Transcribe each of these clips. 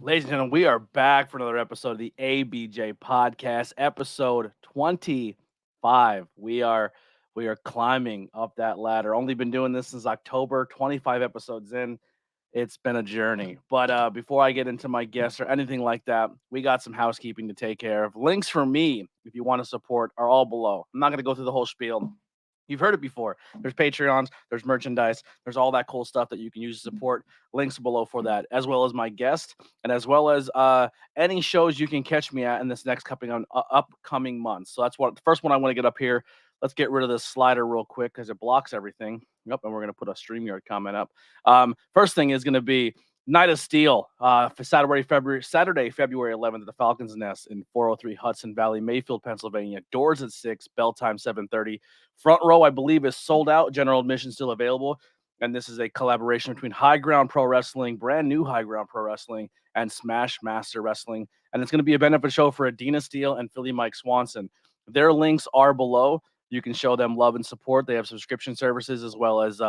Ladies and gentlemen, we are back for another episode of the ABJ Podcast, episode 25. We are climbing up that ladder. Only been doing this since October, 25 episodes in. It's been a journey. But before I get into my guests or anything like that, we got some housekeeping to take care of. Links for me, if you want to support, are all below. I'm not going to go through the whole spiel. You've heard it before. There's Patreons, there's merchandise, there's all that cool stuff that you can use to support. Links below for that, as well as my guest, and as well as any shows you can catch me at in this next upcoming months. So that's what the first one I want to get up here. Let's get rid of this slider real quick because it blocks everything. Yep, and we're gonna put a StreamYard comment up. First thing is gonna be Night of Steel for Saturday, February 11th at the Falcons Nest in 403 Hudson Valley, Mayfield, Pennsylvania. Doors at 6, bell time 7:30. Front row, I believe, is sold out. General admission still available. And this is a collaboration between High Ground Pro Wrestling, brand new High Ground Pro Wrestling, and Smash Master Wrestling. And it's going to be a benefit show for Adina Steele and Philly Mike Swanson. Their links are below. You can show them love and support. They have subscription services as well as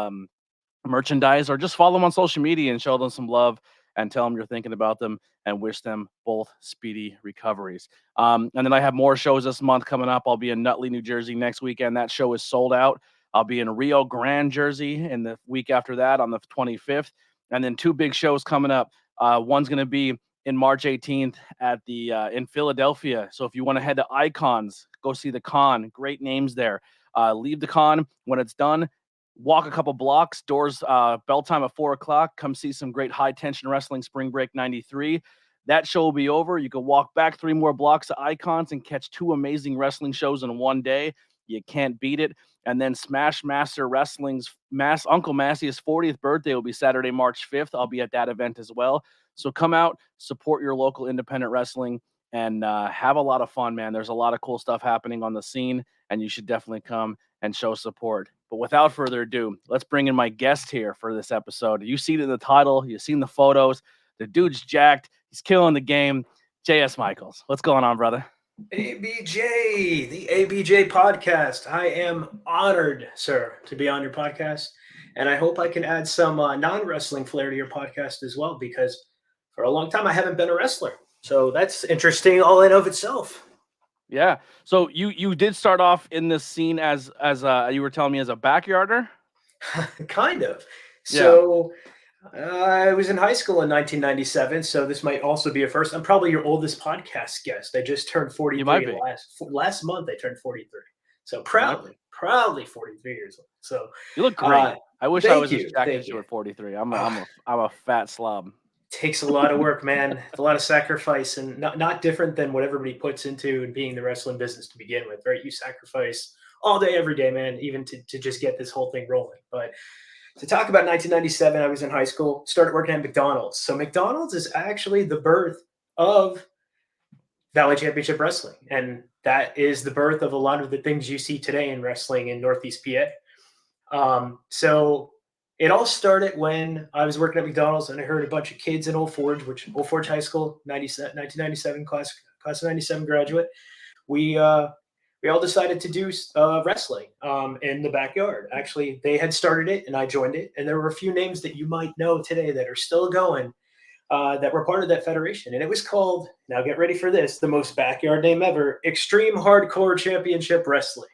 merchandise, or just follow them on social media and show them some love and tell them you're thinking about them and wish them both speedy recoveries. And then I have more shows this month coming up. I'll be in Nutley, New Jersey next weekend. That show is sold out. I'll be in Rio Grande, Jersey in the week after that on the 25th. And then two big shows coming up. One's going to be in March 18th at the in Philadelphia. So if you want to head to Icons, go see the con. Great names there. Leave the con when it's done. Walk a couple blocks, doors, bell time at 4:00. Come see some great high tension wrestling, Spring Break 93. That show will be over. You can walk back 3 more blocks to Icons and catch 2 amazing wrestling shows in one day. You can't beat it. And then Smash Master Wrestling's Uncle Massey's 40th birthday will be Saturday, March 5th. I'll be at that event as well. So come out, support your local independent wrestling, and have a lot of fun, man. There's a lot of cool stuff happening on the scene, and you should definitely come and show support. But without further ado, let's bring in my guest here for this episode. You see it in the title. You've seen the photos. The dude's jacked. He's killing the game. J.S. Michaels. What's going on, brother? ABJ, the ABJ Podcast. I am honored, sir, to be on your podcast. And I hope I can add some non-wrestling flair to your podcast as well, because for a long time I haven't been a wrestler. So that's interesting all in of itself. Yeah. So you did start off in this scene as you were telling me, as a backyarder? Kind of. So I was in high school in 1997, so this might also be a first. I'm probably your oldest podcast guest. I just turned 43 last month. I turned 43. So proudly 43 years old. So you look great. I wish I was as jacked as you at 43. I'm a fat slob. Takes a lot of work, man. It's a lot of sacrifice, and not different than what everybody puts into being the wrestling business to begin with, right? You sacrifice all day, every day, man, even to just get this whole thing rolling. But to talk about 1997, I was in high school, started working at McDonald's. So McDonald's is actually the birth of Valley Championship Wrestling, and that is the birth of a lot of the things you see today in wrestling in Northeast PA. So it all started when I was working at McDonald's and I heard a bunch of kids in Old Forge High School, 1997 class of 97 graduate. We all decided to do wrestling in the backyard. Actually, they had started it and I joined it. And there were a few names that you might know today that are still going that were part of that federation. And it was called, now get ready for this, the most backyard name ever, Extreme Hardcore Championship Wrestling.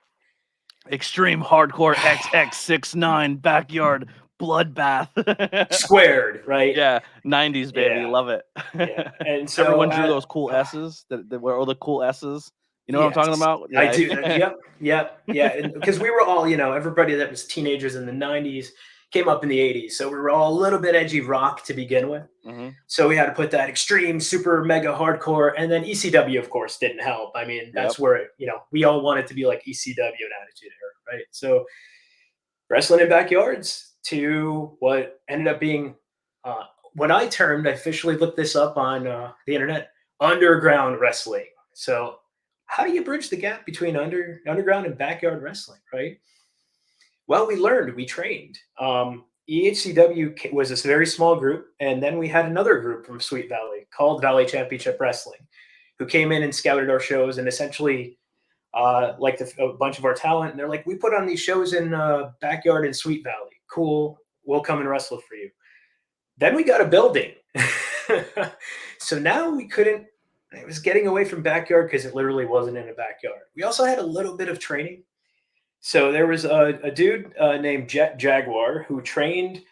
Extreme Hardcore XX69 Backyard Bloodbath. Squared, right? Yeah, 90s, baby. Yeah. Love it. Yeah. And so everyone drew those cool S's that were all the cool S's. You know what I'm talking about? Yeah. I do. Yep. Yeah. Because we were all, everybody that was teenagers in the 90s came up in the 80s. So we were all a little bit edgy rock to begin with. Mm-hmm. So we had to put that extreme, super, mega hardcore. And then ECW, of course, didn't help. I mean, that's where, we all wanted to be like ECW and Attitude Era, right? So wrestling in backyards to what ended up being, when I officially looked this up on the internet, underground wrestling. So how do you bridge the gap between underground and backyard wrestling, right? Well, we trained. EHCW was this very small group, and then we had another group from Sweet Valley called Valley Championship Wrestling, who came in and scouted our shows and essentially liked a bunch of our talent. And they're like, we put on these shows in backyard in Sweet Valley. Cool. We'll come and wrestle for you. Then we got a building. So now we couldn't. It was getting away from backyard because it literally wasn't in a backyard. We also had a little bit of training. So there was a dude named Jet Jaguar who trained.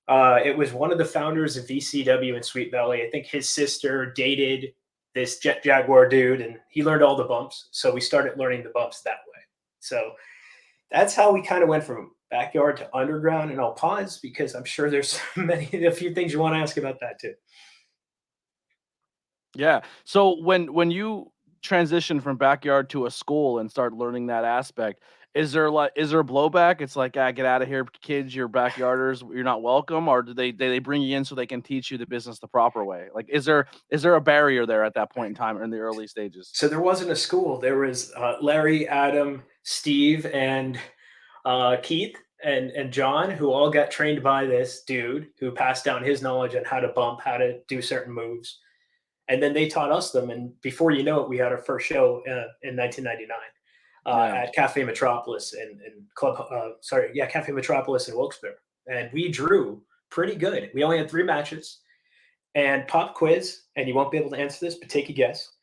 It was one of the founders of VCW in Sweet Valley. I think his sister dated this Jet Jaguar dude, and he learned all the bumps. So we started learning the bumps that way. So that's how we kind of went from backyard to underground. And I'll pause because I'm sure there's a few things you want to ask about that too. Yeah. So when you transition from backyard to a school and start learning that aspect, is there blowback? It's like, get out of here, kids. You're backyarders. You're not welcome. Or do they bring you in so they can teach you the business the proper way? Like, is there a barrier there at that point in time or in the early stages? So there wasn't a school. There was Larry, Adam, Steve, and Keith and John, who all got trained by this dude who passed down his knowledge on how to bump, how to do certain moves. And then they taught us them. And before you know it, we had our first show in 1999 Yeah. at Cafe Metropolis in Cafe Metropolis in Wilkes-Barre. And we drew pretty good. We only had 3 matches. And pop quiz, and you won't be able to answer this, but take a guess.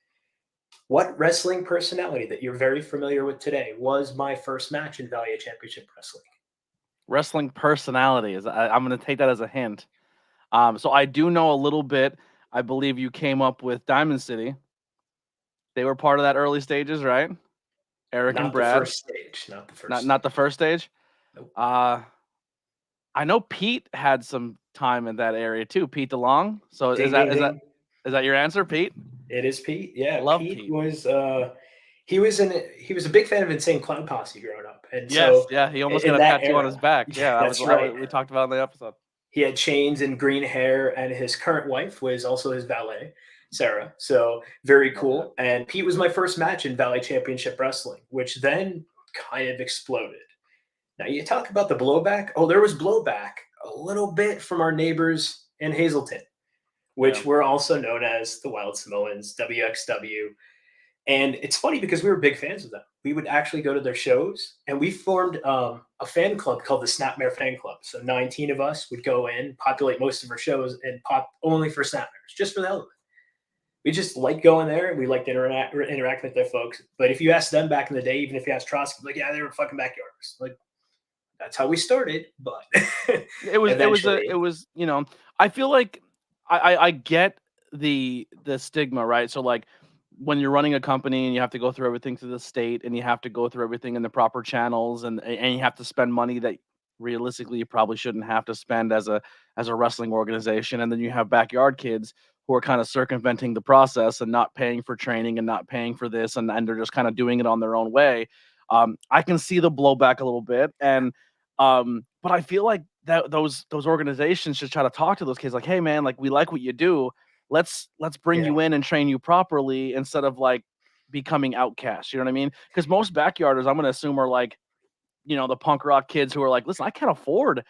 What wrestling personality that you're very familiar with today was my first match in Valley Championship Wrestling? Wrestling personality I'm going to take that as a hint. So I do know a little bit. I believe you came up with Diamond City. They were part of that early stages, right? Eric Not and the Brad. first stage. Not the first. Not the first stage. Nope. I know Pete had some time in that area too. Pete DeLong. So Ding, is that ding. your answer, Pete? It is Pete. Yeah, Love Pete Pete. was he was a big fan of Insane Clown Posse growing up, and Yes, so yeah, he almost in got a that tattoo on his era, back. Yeah, that's right. we talked about it in the episode. He had chains and green hair, and his current wife was also his valet, Sarah. So very cool. And Pete was my first match in Valley Championship Wrestling, which then kind of exploded. Now you talk about the blowback. Oh, there was blowback a little bit from our neighbors in Hazleton, which were also known as the Wild Samoans, WXW. And it's funny because we were big fans of them. We would actually go to their shows, and we formed a fan club called the Snapmare Fan Club. So 19 of us would go in, populate most of our shows, and pop only for Snapmares, just for the hell of it. We just like going there, and we like to interact with their folks. But if you ask them back in the day, even if you ask Trotsky, like, yeah, they were fucking backyarders. Like, that's how we started. But it was I feel like I get the stigma, right? So like when you're running a company and you have to go through everything through the state and you have to go through everything in the proper channels and you have to spend money that realistically you probably shouldn't have to spend as a wrestling organization, and then you have backyard kids who are kind of circumventing the process and not paying for training and not paying for this, and they're just kind of doing it on their own way. I can see the blowback a little bit, and but I feel like that those organizations should try to talk to those kids like, hey man, like we like what you do. Let's bring you in and train you properly instead of like becoming outcasts. You know what I mean? Because most backyarders, I'm gonna assume, are like, the punk rock kids who are like, listen, I can't afford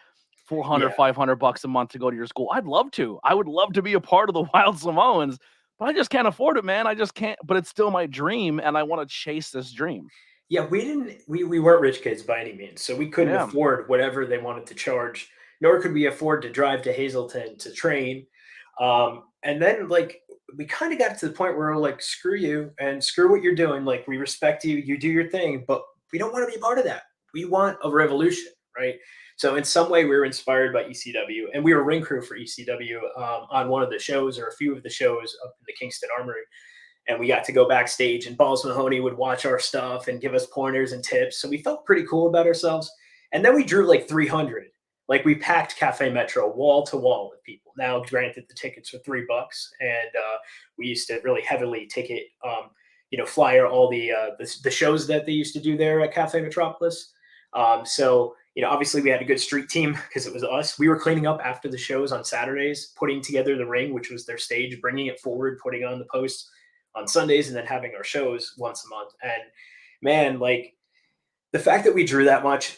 400, $500 a month to go to your school. I'd love to. I would love to be a part of the Wild Samoans, but I just can't afford it, man. I just can't. But it's still my dream, and I want to chase this dream. Yeah, we weren't rich kids by any means, so we couldn't afford whatever they wanted to charge, nor could we afford to drive to Hazleton to train. And then like we kind of got to the point where we're like, screw you and screw what you're doing. Like, we respect you, you do your thing, but we don't want to be a part of that. We want a revolution, right? So in some way we were inspired by ECW, and we were ring crew for ECW on one of the shows or a few of the shows up in the Kingston Armory. And we got to go backstage, and Balls Mahoney would watch our stuff and give us pointers and tips. So we felt pretty cool about ourselves. And then we drew like 300. Like, we packed Cafe Metro wall to wall with people. Now, granted, the tickets were $3, and we used to really heavily ticket, flyer all the shows that they used to do there at Cafe Metropolis. So obviously we had a good street team because it was us. We were cleaning up after the shows on Saturdays, putting together the ring, which was their stage, bringing it forward, putting on the posts on Sundays, and then having our shows once a month. And man, like, the fact that we drew that much,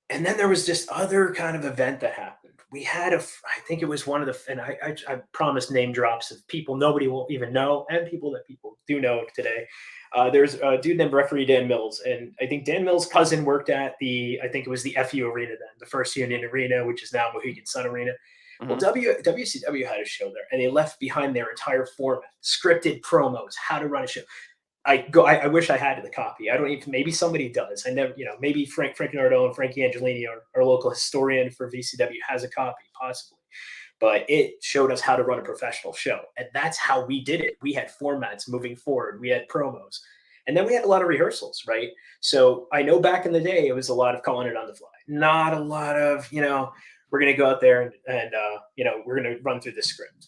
and then there was this other kind of event that happened. We had I think it was one of the, and I promised name drops of people nobody will even know and people that people do know today. There's a dude named Referee Dan Mills, and I think Dan Mills' cousin worked at I think it was the FU Arena then, the First Union Arena, which is now Mohegan Sun Arena. Well, Hmm. WCW had a show there, and they left behind their entire format, scripted promos, how to run a show. I wish I had the copy. I don't even. Maybe somebody does. I never. Maybe Frank Nardone, Frankie Angelini, our local historian for VCW, has a copy, possibly. But it showed us how to run a professional show, and that's how we did it. We had formats moving forward. We had promos, and then we had a lot of rehearsals, right? So I know back in the day, it was a lot of calling it on the fly, not a lot of we're going to go out there and we're going to run through the script.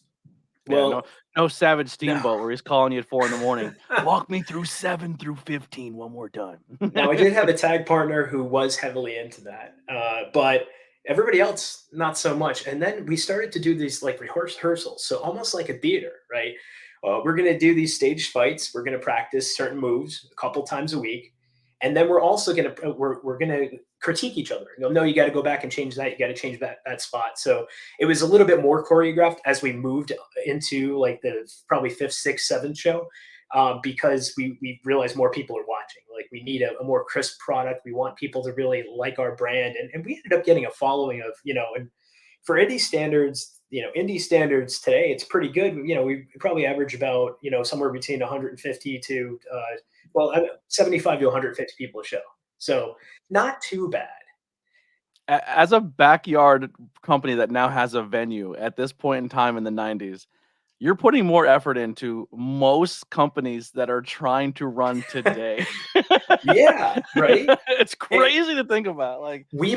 Yeah, Well, no Savage no. Steamboat where he's calling you at 4 a.m. Walk me through 7 through 15 one more time. Now, I did have a tag partner who was heavily into that, but everybody else not so much. And then we started to do these like rehearsals, so almost like a theater, right? We're going to do these staged fights. We're going to practice certain moves a couple times a week, and then we're also going to we're going to critique each other. No, you got to go back and change that. You got to change that spot. So it was a little bit more choreographed as we moved into like the probably fifth, sixth, seventh show. Because we realize more people are watching. Like we need a more crisp product. We want people to really like our brand, and we ended up getting a following of and for indie standards, indie standards today, it's pretty good. We probably average about somewhere between 150 to 75 to 150 people a show. So not too bad. As a backyard company that now has a venue at this point in time in the 90s, you're putting more effort into most companies that are trying to run today. Yeah, right. It's crazy to think about. Like, we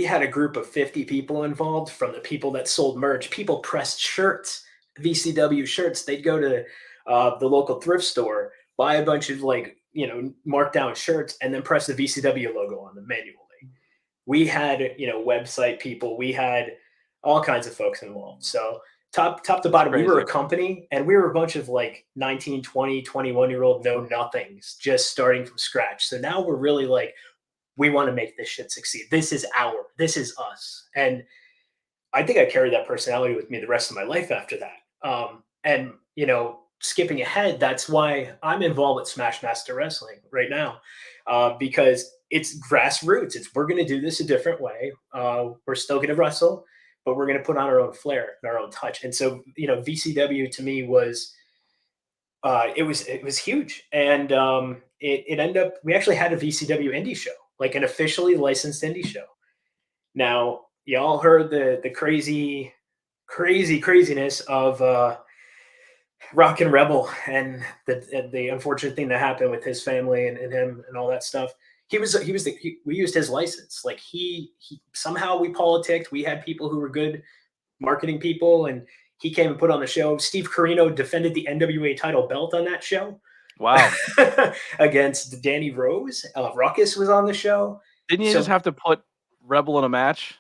had a group of 50 people involved, from the people that sold merch. People pressed shirts, VCW shirts. They'd go to the local thrift store, buy a bunch of marked down shirts, and then press the VCW logo on them manually. We had website people. We had all kinds of folks involved. So top to bottom, we were a crazy. company, and we were a bunch of like 19, 20, 21-year-old know nothings just starting from scratch. So now we're really like, we want to make this shit succeed. This is us. And I think I carried that personality with me the rest of my life after that. And skipping ahead, that's why I'm involved with Smash Master Wrestling right now, because it's grassroots. We're going to do this a different way. We're still going to wrestle, but we're going to put on our own flair and our own touch. And so, VCW to me was it was huge, and it ended up, we actually had a VCW indie show, like an officially licensed indie show. Now, y'all heard the craziness of Rock and Rebel, and the unfortunate thing that happened with his family and him and all that stuff. We used his license. Like he somehow we politicked. We had people who were good marketing people, and he came and put on the show. Steve Corino defended the NWA title belt on that show. Wow. Against Danny Rose. Ruckus was on the show. Didn't you just have to put Rebel in a match?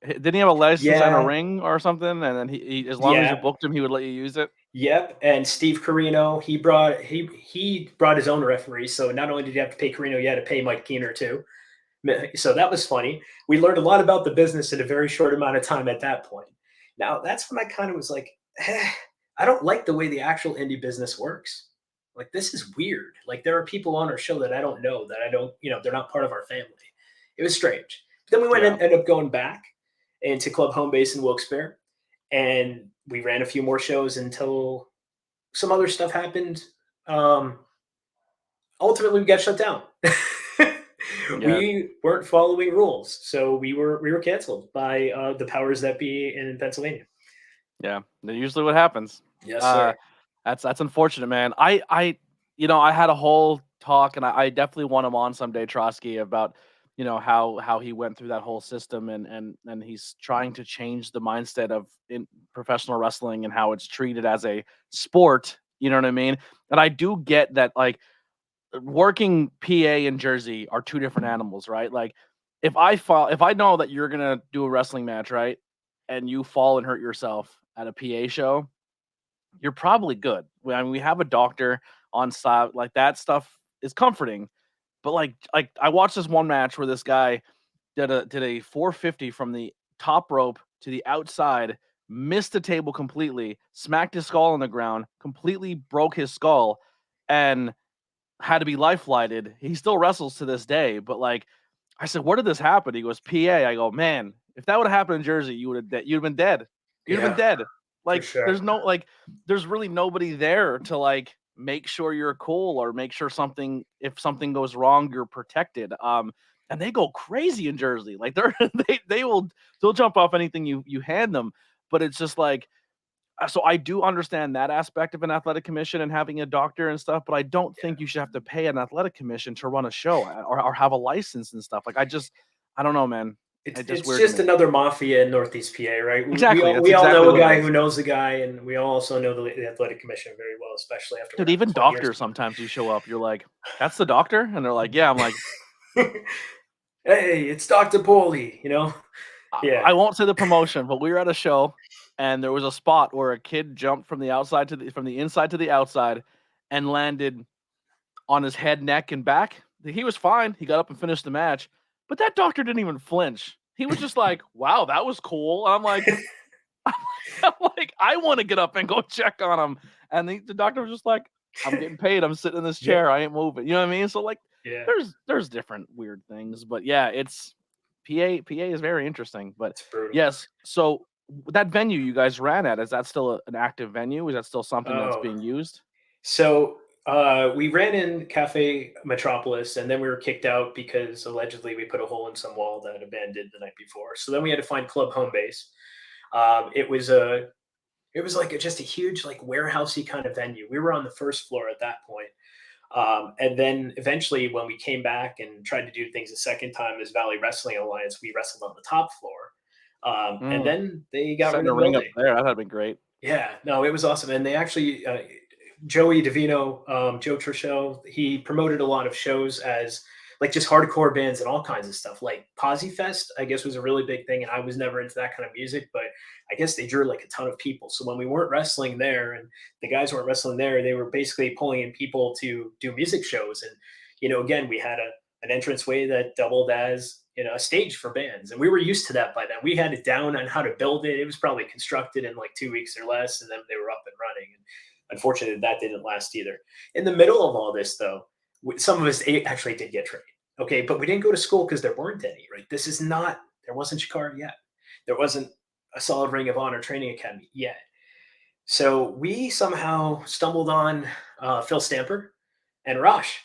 Didn't he have a license and a ring or something? And then he as long as you booked him, he would let you use it. Yep. And Steve Corino, he brought his own referee. So not only did you have to pay Corino, you had to pay Mike Keener too. So that was funny. We learned a lot about the business in a very short amount of time at that point. Now that's when I kind of was like, I don't like the way the actual indie business works. Like, this is weird. Like, there are people on our show that I don't know, that I don't, they're not part of our family. It was strange. But then we ended up going back into Club Home Base in Wilkes-Barre, and we ran a few more shows until some other stuff happened. Ultimately, we got shut down. We weren't following rules, so we were canceled by the powers that be in Pennsylvania. Yeah, that's usually what happens. Yes, sir. That's unfortunate, man. I had a whole talk, and I definitely want him on someday, Trotsky, about how he went through that whole system, and he's trying to change the mindset of in professional wrestling and how it's treated as a sport. You know what I mean? And I do get that, like, working PA and Jersey are two different animals, right? Like, if I know that you're gonna do a wrestling match, right, and you fall and hurt yourself at a PA show, you're probably good. I mean, we have a doctor on site. Like, that stuff is comforting. But like I watched this one match where this guy did a 450 from the top rope to the outside, missed the table completely, smacked his skull on the ground, completely broke his skull, and had to be life flighted. He still wrestles to this day. But like, I said, where did this happen? He goes, PA. I go, man, if that would have happened in Jersey, you'd have been dead. You'd have been Yeah, dead. for Like, sure. there's really nobody there to like make sure you're cool or make sure if something goes wrong, you're protected. And they go crazy in Jersey. Like they'll jump off anything you hand them. But it's just like, so I do understand that aspect of an athletic commission and having a doctor and stuff, but I don't think you should have to pay an athletic commission to run a show or have a license and stuff. Like I don't know, man. It's It's just it's weird to just me. another mafia in Northeast PA, right? We Exactly. all That's we all exactly know a what it guy is. who knows a guy, and we all also know the athletic commission very well, especially after Dude, what happened even 20 years doctors sometimes you show up, you're like, "That's the doctor?" And they're like, "Yeah." I'm like, ago. Hey, it's Dr. Paulie, Yeah. I won't say the promotion, but we were at a show and there was a spot where a kid jumped from the inside to the outside and landed on his head, neck, and back. He was fine. He got up and finished the match, but that doctor didn't even flinch. He was just like, "Wow, that was cool." And I'm like, I want to get up and go check on him. And the doctor was just like, "I'm getting paid. I'm sitting in this Yeah. chair. I ain't moving." You know what I mean? So like, Yeah. there's different weird things, but yeah, it's PA is very interesting. But It's brutal. yes, so that venue you guys ran at, is that still an active venue? Is that still something that's Oh, being used? so we ran in Cafe Metropolis, and then we were kicked out because allegedly we put a hole in some wall that a band did the night before. So then we had to find Club Home Base. It was like just a huge like warehousey kind of venue. We were on the first floor at that point. And then eventually, when we came back and tried to do things a second time as Valley Wrestling Alliance, we wrestled on the top floor. And Mm, then they got rid setting of a the ring up building. there, that'd be great. Yeah, no, it was awesome. And they actually, Joey Davino, Joe Trisho, he promoted a lot of shows as like just hardcore bands and all kinds of stuff. Like Posy Fest, I guess, was a really big thing. And I was never into that kind of music, but I guess they drew like a ton of people. So when we weren't wrestling there and the guys weren't wrestling there, they were basically pulling in people to do music shows. And, again, we had an entranceway that doubled as a stage for bands, and we were used to that by then. We had it down on how to build it. It was probably constructed in like 2 weeks or less, and then they were up and running. And unfortunately, that didn't last either. In the middle of all this, though, some of us actually did get trained. Okay, but we didn't go to school because there weren't any. Right? There wasn't Shikara yet. There wasn't a solid Ring of Honor training academy yet. So we somehow stumbled on Phil Stamper and Rosh.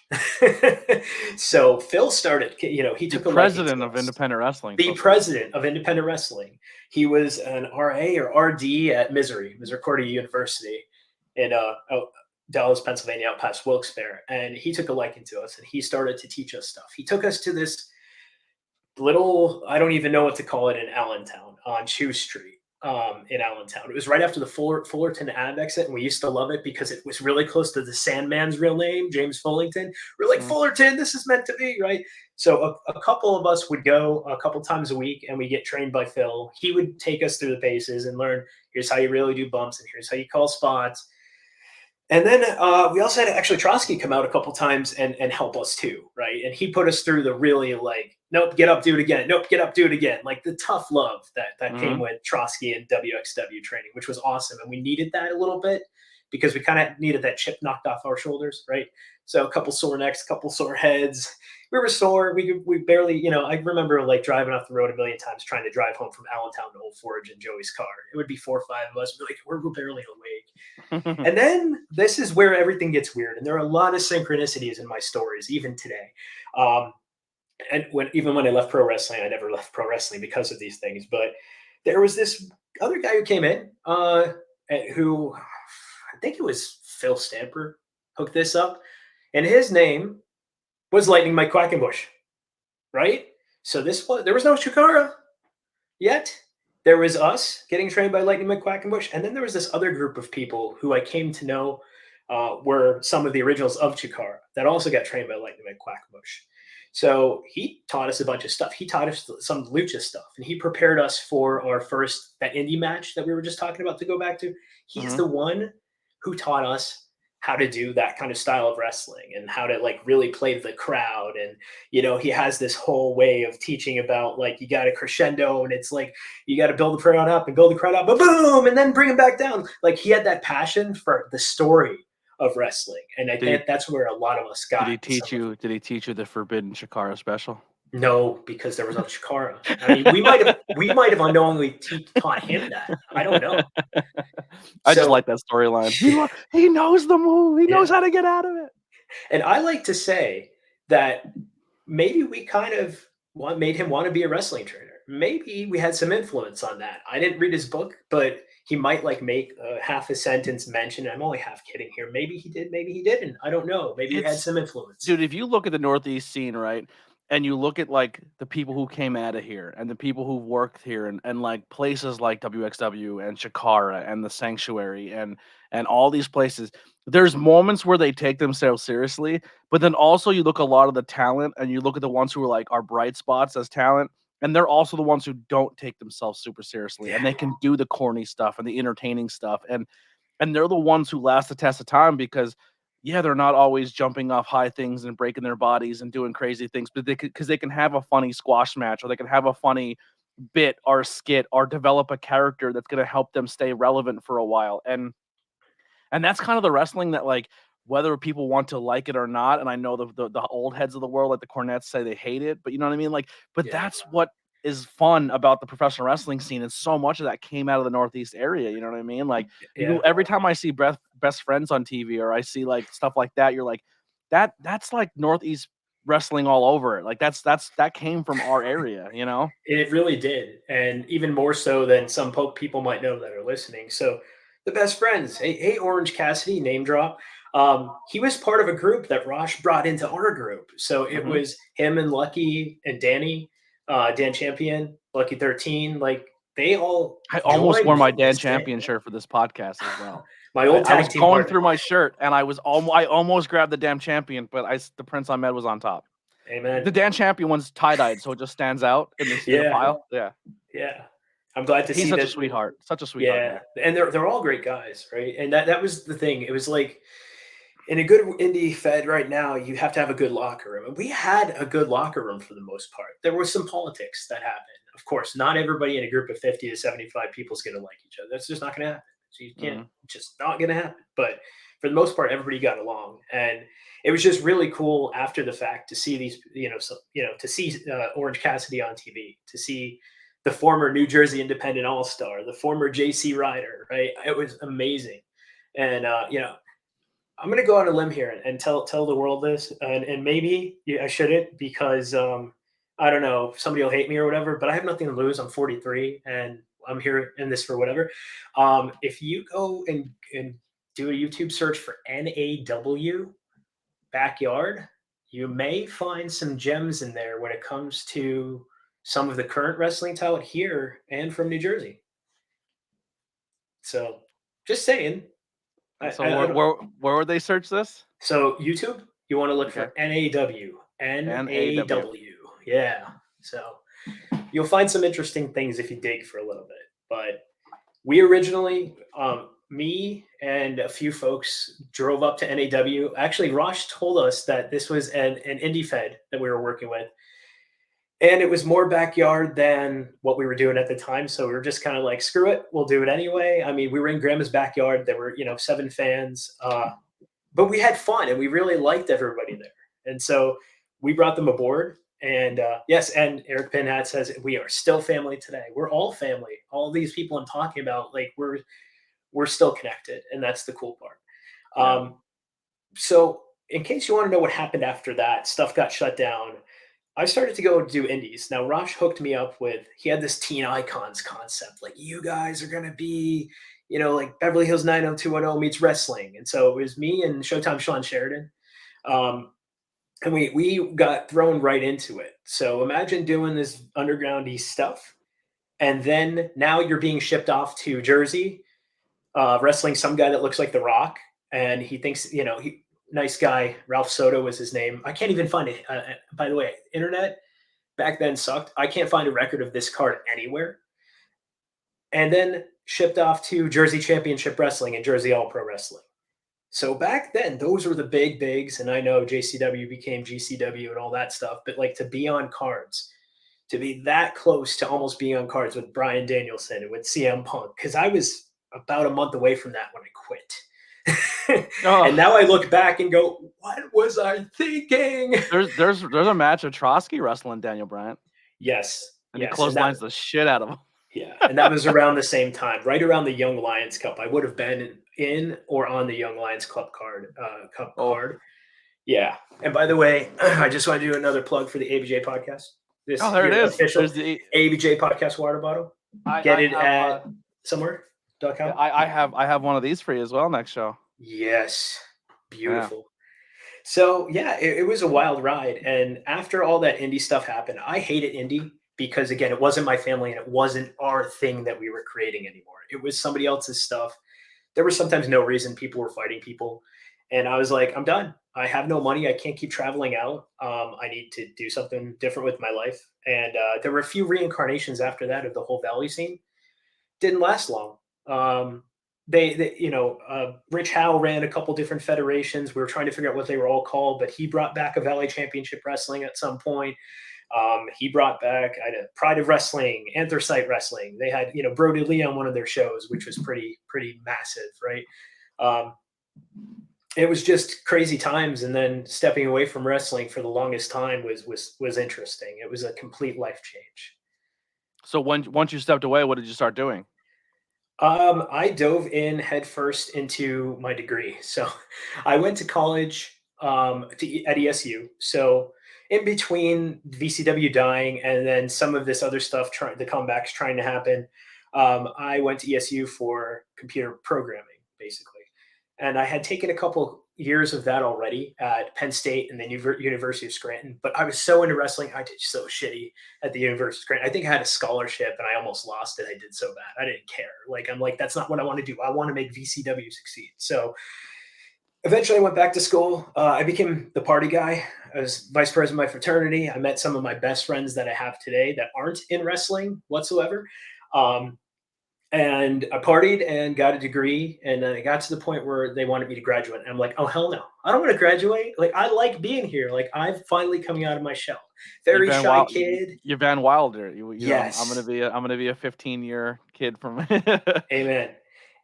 So Phil started, he The took a liking president to of us. independent wrestling. The president of independent wrestling. He was an RA or RD at Misericordia University in Dallas, Pennsylvania, out past Wilkes-Barre. And he took a liking to us and he started to teach us stuff. He took us to this little, I don't even know what to call it, in Allentown on Chew Street. In Allentown. It was right after the Fullerton Ave exit, and we used to love it because it was really close to the Sandman's real name, James Fullington. We're like, Fullerton, this is meant to be, right? So a couple of us would go a couple times a week, and we get trained by Phil. He would take us through the paces and learn, here's how you really do bumps, and here's how you call spots. And then we also had actually Trotsky come out a couple times and help us too, right? And he put us through the really like, nope, get up, do it again. Nope, get up, do it again. Like the tough love that came with Trotsky and WXW training, which was awesome. And we needed that a little bit because we kind of needed that chip knocked off our shoulders, right? So a couple sore necks, a couple sore heads. We were sore. We barely, I remember like driving off the road a million times trying to drive home from Allentown to Old Forge in Joey's car. It would be 4 or 5 of us. We're barely awake. And then this is where everything gets weird. And there are a lot of synchronicities in my stories, even today. And even when I left pro wrestling, I never left pro wrestling because of these things. But there was this other guy who came in who I think it was Phil Stamper hooked this up. And his name was Lightning Mike Quackenbush, right? So there was no Chikara yet. There was us getting trained by Lightning Mike Quackenbush. And then there was this other group of people who I came to know were some of the originals of Chikara that also got trained by Lightning Mike Quackenbush. So he taught us a bunch of stuff. He taught us some lucha stuff, and he prepared us for our that indie match that we were just talking about to go back to. He's the one who taught us how to do that kind of style of wrestling and how to like really play the crowd. And, he has this whole way of teaching about like, you got to crescendo and it's like, you got to build the crowd up and build the crowd up, but boom, and then bring him back down. Like he had that passion for the story of wrestling. And I think that's where a lot of us got. Did he teach you the Forbidden Chikara special? No, because there was no Chikara. I mean, we might have unknowingly taught him that. I don't know. I just So like that storyline. He knows the move. He knows yeah, how to get out of it. and I like to say that maybe we kind of made him want to be a wrestling trainer. Maybe we had some influence on that. I didn't read his book, but he might like make a half a sentence mention. I'm only half kidding here. Maybe he did, maybe he didn't. I don't know. Maybe we had It's some influence. Dude, if you look at the Northeast scene, right, and you look at like the people who came out of here and the people who worked here and like places like WXW and Shikara and the Sanctuary and all these places, there's moments where they take themselves seriously, but then also you look a lot of the talent and you look at the ones who are like our bright spots as talent, and they're also the ones who don't take themselves super seriously and Yeah, they can do the corny stuff and the entertaining stuff and they're the ones who last the test of time because yeah, they're not always jumping off high things and breaking their bodies and doing crazy things, but they can have a funny squash match or they can have a funny bit or skit or develop a character that's going to help them stay relevant for a while. And that's kind of the wrestling that like whether people want to like it or not. And I know the old heads of the world, like the Cornettes, say they hate it, but you know what I mean. Like, but yeah, that's what is fun about the professional wrestling scene, and so much of that came out of the Northeast area. You know what I mean? Like, yeah. every time I see best friends on TV or I see like stuff like that, you're like, that's like Northeast wrestling all over it. Like that came from our area. You know? It really did, and even more so than some people might know that are listening. So, the best friends. Hey, Orange Cassidy, name drop. He was part of a group that Rosh brought into our group. So it Hmm. was him and Lucky and Danny, Dan Champion, Lucky 13. Like they all I almost wore joined my this Dan thing. Champion shirt for this podcast as well. My I, old I was tag team going partner. through my shirt and I almost grabbed the damn champion, but the Prince Ahmed was on top. Amen. The Dan Champion one's tie dyed, so it just stands out in the Yeah, pile. Yeah, yeah. I'm glad to he's see such a that. sweetheart, such a sweetheart Yeah, guy. and they're all great guys, right? And that was the thing. It was like in a good indie fed right now, you have to have a good locker room. And we had a good locker room for the most part. There was some politics that happened. Of course, not everybody in a group of 50 to 75 people is going to like each other. That's just not going to happen. So you can't, Mhm. just not going to happen. But for the most part, everybody got along. And it was just really cool after the fact to see these, to see Orange Cassidy on TV, to see the former New Jersey Independent All Star, the former JC Ryder, right? It was amazing. And, I'm gonna go on a limb here and tell the world this, and maybe I shouldn't because I don't know, somebody will hate me or whatever. But I have nothing to lose. I'm 43 and I'm here in this for whatever. If you go and do a YouTube search for NAW backyard, you may find some gems in there when it comes to some of the current wrestling talent here and from New Jersey. So just saying. So I don't, where would they search this? So YouTube, you want to look Okay, for NAW. NAW. NAW. Yeah. So you'll find some interesting things if you dig for a little bit. But we originally, me and a few folks drove up to NAW. Actually, Rosh told us that this was an indie fed that we were working with. And it was more backyard than what we were doing at the time. So we were just kind of like, screw it, we'll do it anyway. I mean, we were in Grandma's backyard. There were, 7 fans. But we had fun and we really liked everybody there. And so we brought them aboard. And yes, and Eric Pinhat says we are still family today. We're all family. All these people I'm talking about, like we're still connected, and that's the cool part. Yeah. So in case you want to know what happened after that, stuff got shut down. I started to go do indies. Now Rosh hooked me up with he had this teen icons concept. Like you guys are gonna be, like Beverly Hills 90210 meets wrestling. And so it was me and Showtime Sean Sheridan. Um, and we got thrown right into it. So imagine doing this undergroundy stuff, and then now you're being shipped off to Jersey, wrestling some guy that looks like The Rock, and he thinks, nice guy. Ralph Soto was his name. I can't even find it. By the way, internet back then sucked. I can't find a record of this card anywhere. And then shipped off to Jersey Championship Wrestling and Jersey All Pro Wrestling. So back then, those were the big bigs. And I know JCW became GCW and all that stuff, but like to be on cards, to be that close to almost being on cards with Brian Danielson and with CM Punk, because I was about a month away from that when I quit. Oh, And now I look back and go, what was I thinking? there's a match of Trotsky wrestling Daniel Bryant, Yes, and he yes, and that clotheslines the shit out of him. yeah, and that was around the same time, right around the Young Lions Cup. I would have been in or on the Young Lions Cup Oh, card. Yeah. And by the way, I just want to do another plug for the ABJ podcast. oh, This there it your is. official There's the ABJ podcast water bottle. Get I it have at somewhere.com. yeah, I have one of these for you as well next show. Yes. Yeah. Beautiful. So yeah, it was a wild ride. And after all that indie stuff happened, I hated indie because again, it wasn't my family and it wasn't our thing that we were creating anymore. It was somebody else's stuff. There was sometimes no reason people were fighting people. And I was like, I'm done. I have no money. I can't keep traveling out. I need to do something different with my life. And there were a few reincarnations after that of the whole Valley scene. Didn't last long. Rich Howe ran a couple different federations. We were trying to figure out what they were all called, but he brought back a Valley Championship Wrestling at some point. He brought back Pride of Wrestling, Anthracite Wrestling. They had Brody Lee on one of their shows, which was pretty massive, right? It was just crazy times, and then stepping away from wrestling for the longest time was interesting. It was a complete life change. So once you stepped away, what did you start doing? I dove in headfirst into my degree. So I went to college at ESU. So in between VCW dying and then some of this other stuff, the comebacks trying to happen, I went to ESU for computer programming, basically. And I had taken a couple years of that already at Penn State and then University of Scranton. But I was so into wrestling, I did so shitty at the University of Scranton. I think I had a scholarship and I almost lost it. I did so bad. I didn't care. I'm like, that's not what I want to do. I want to make VCW succeed. So eventually I went back to school. I became the party guy. I was vice president of my fraternity. I met some of my best friends that I have today that aren't in wrestling whatsoever. And I partied and got a degree. And then I got to the point where they wanted me to graduate. And I'm like, oh, hell no. I don't want to graduate. I like being here. I'm finally coming out of my shell. Very shy kid. You're Van Wilder. Yes. I'm gonna be a 15-year kid from. Amen.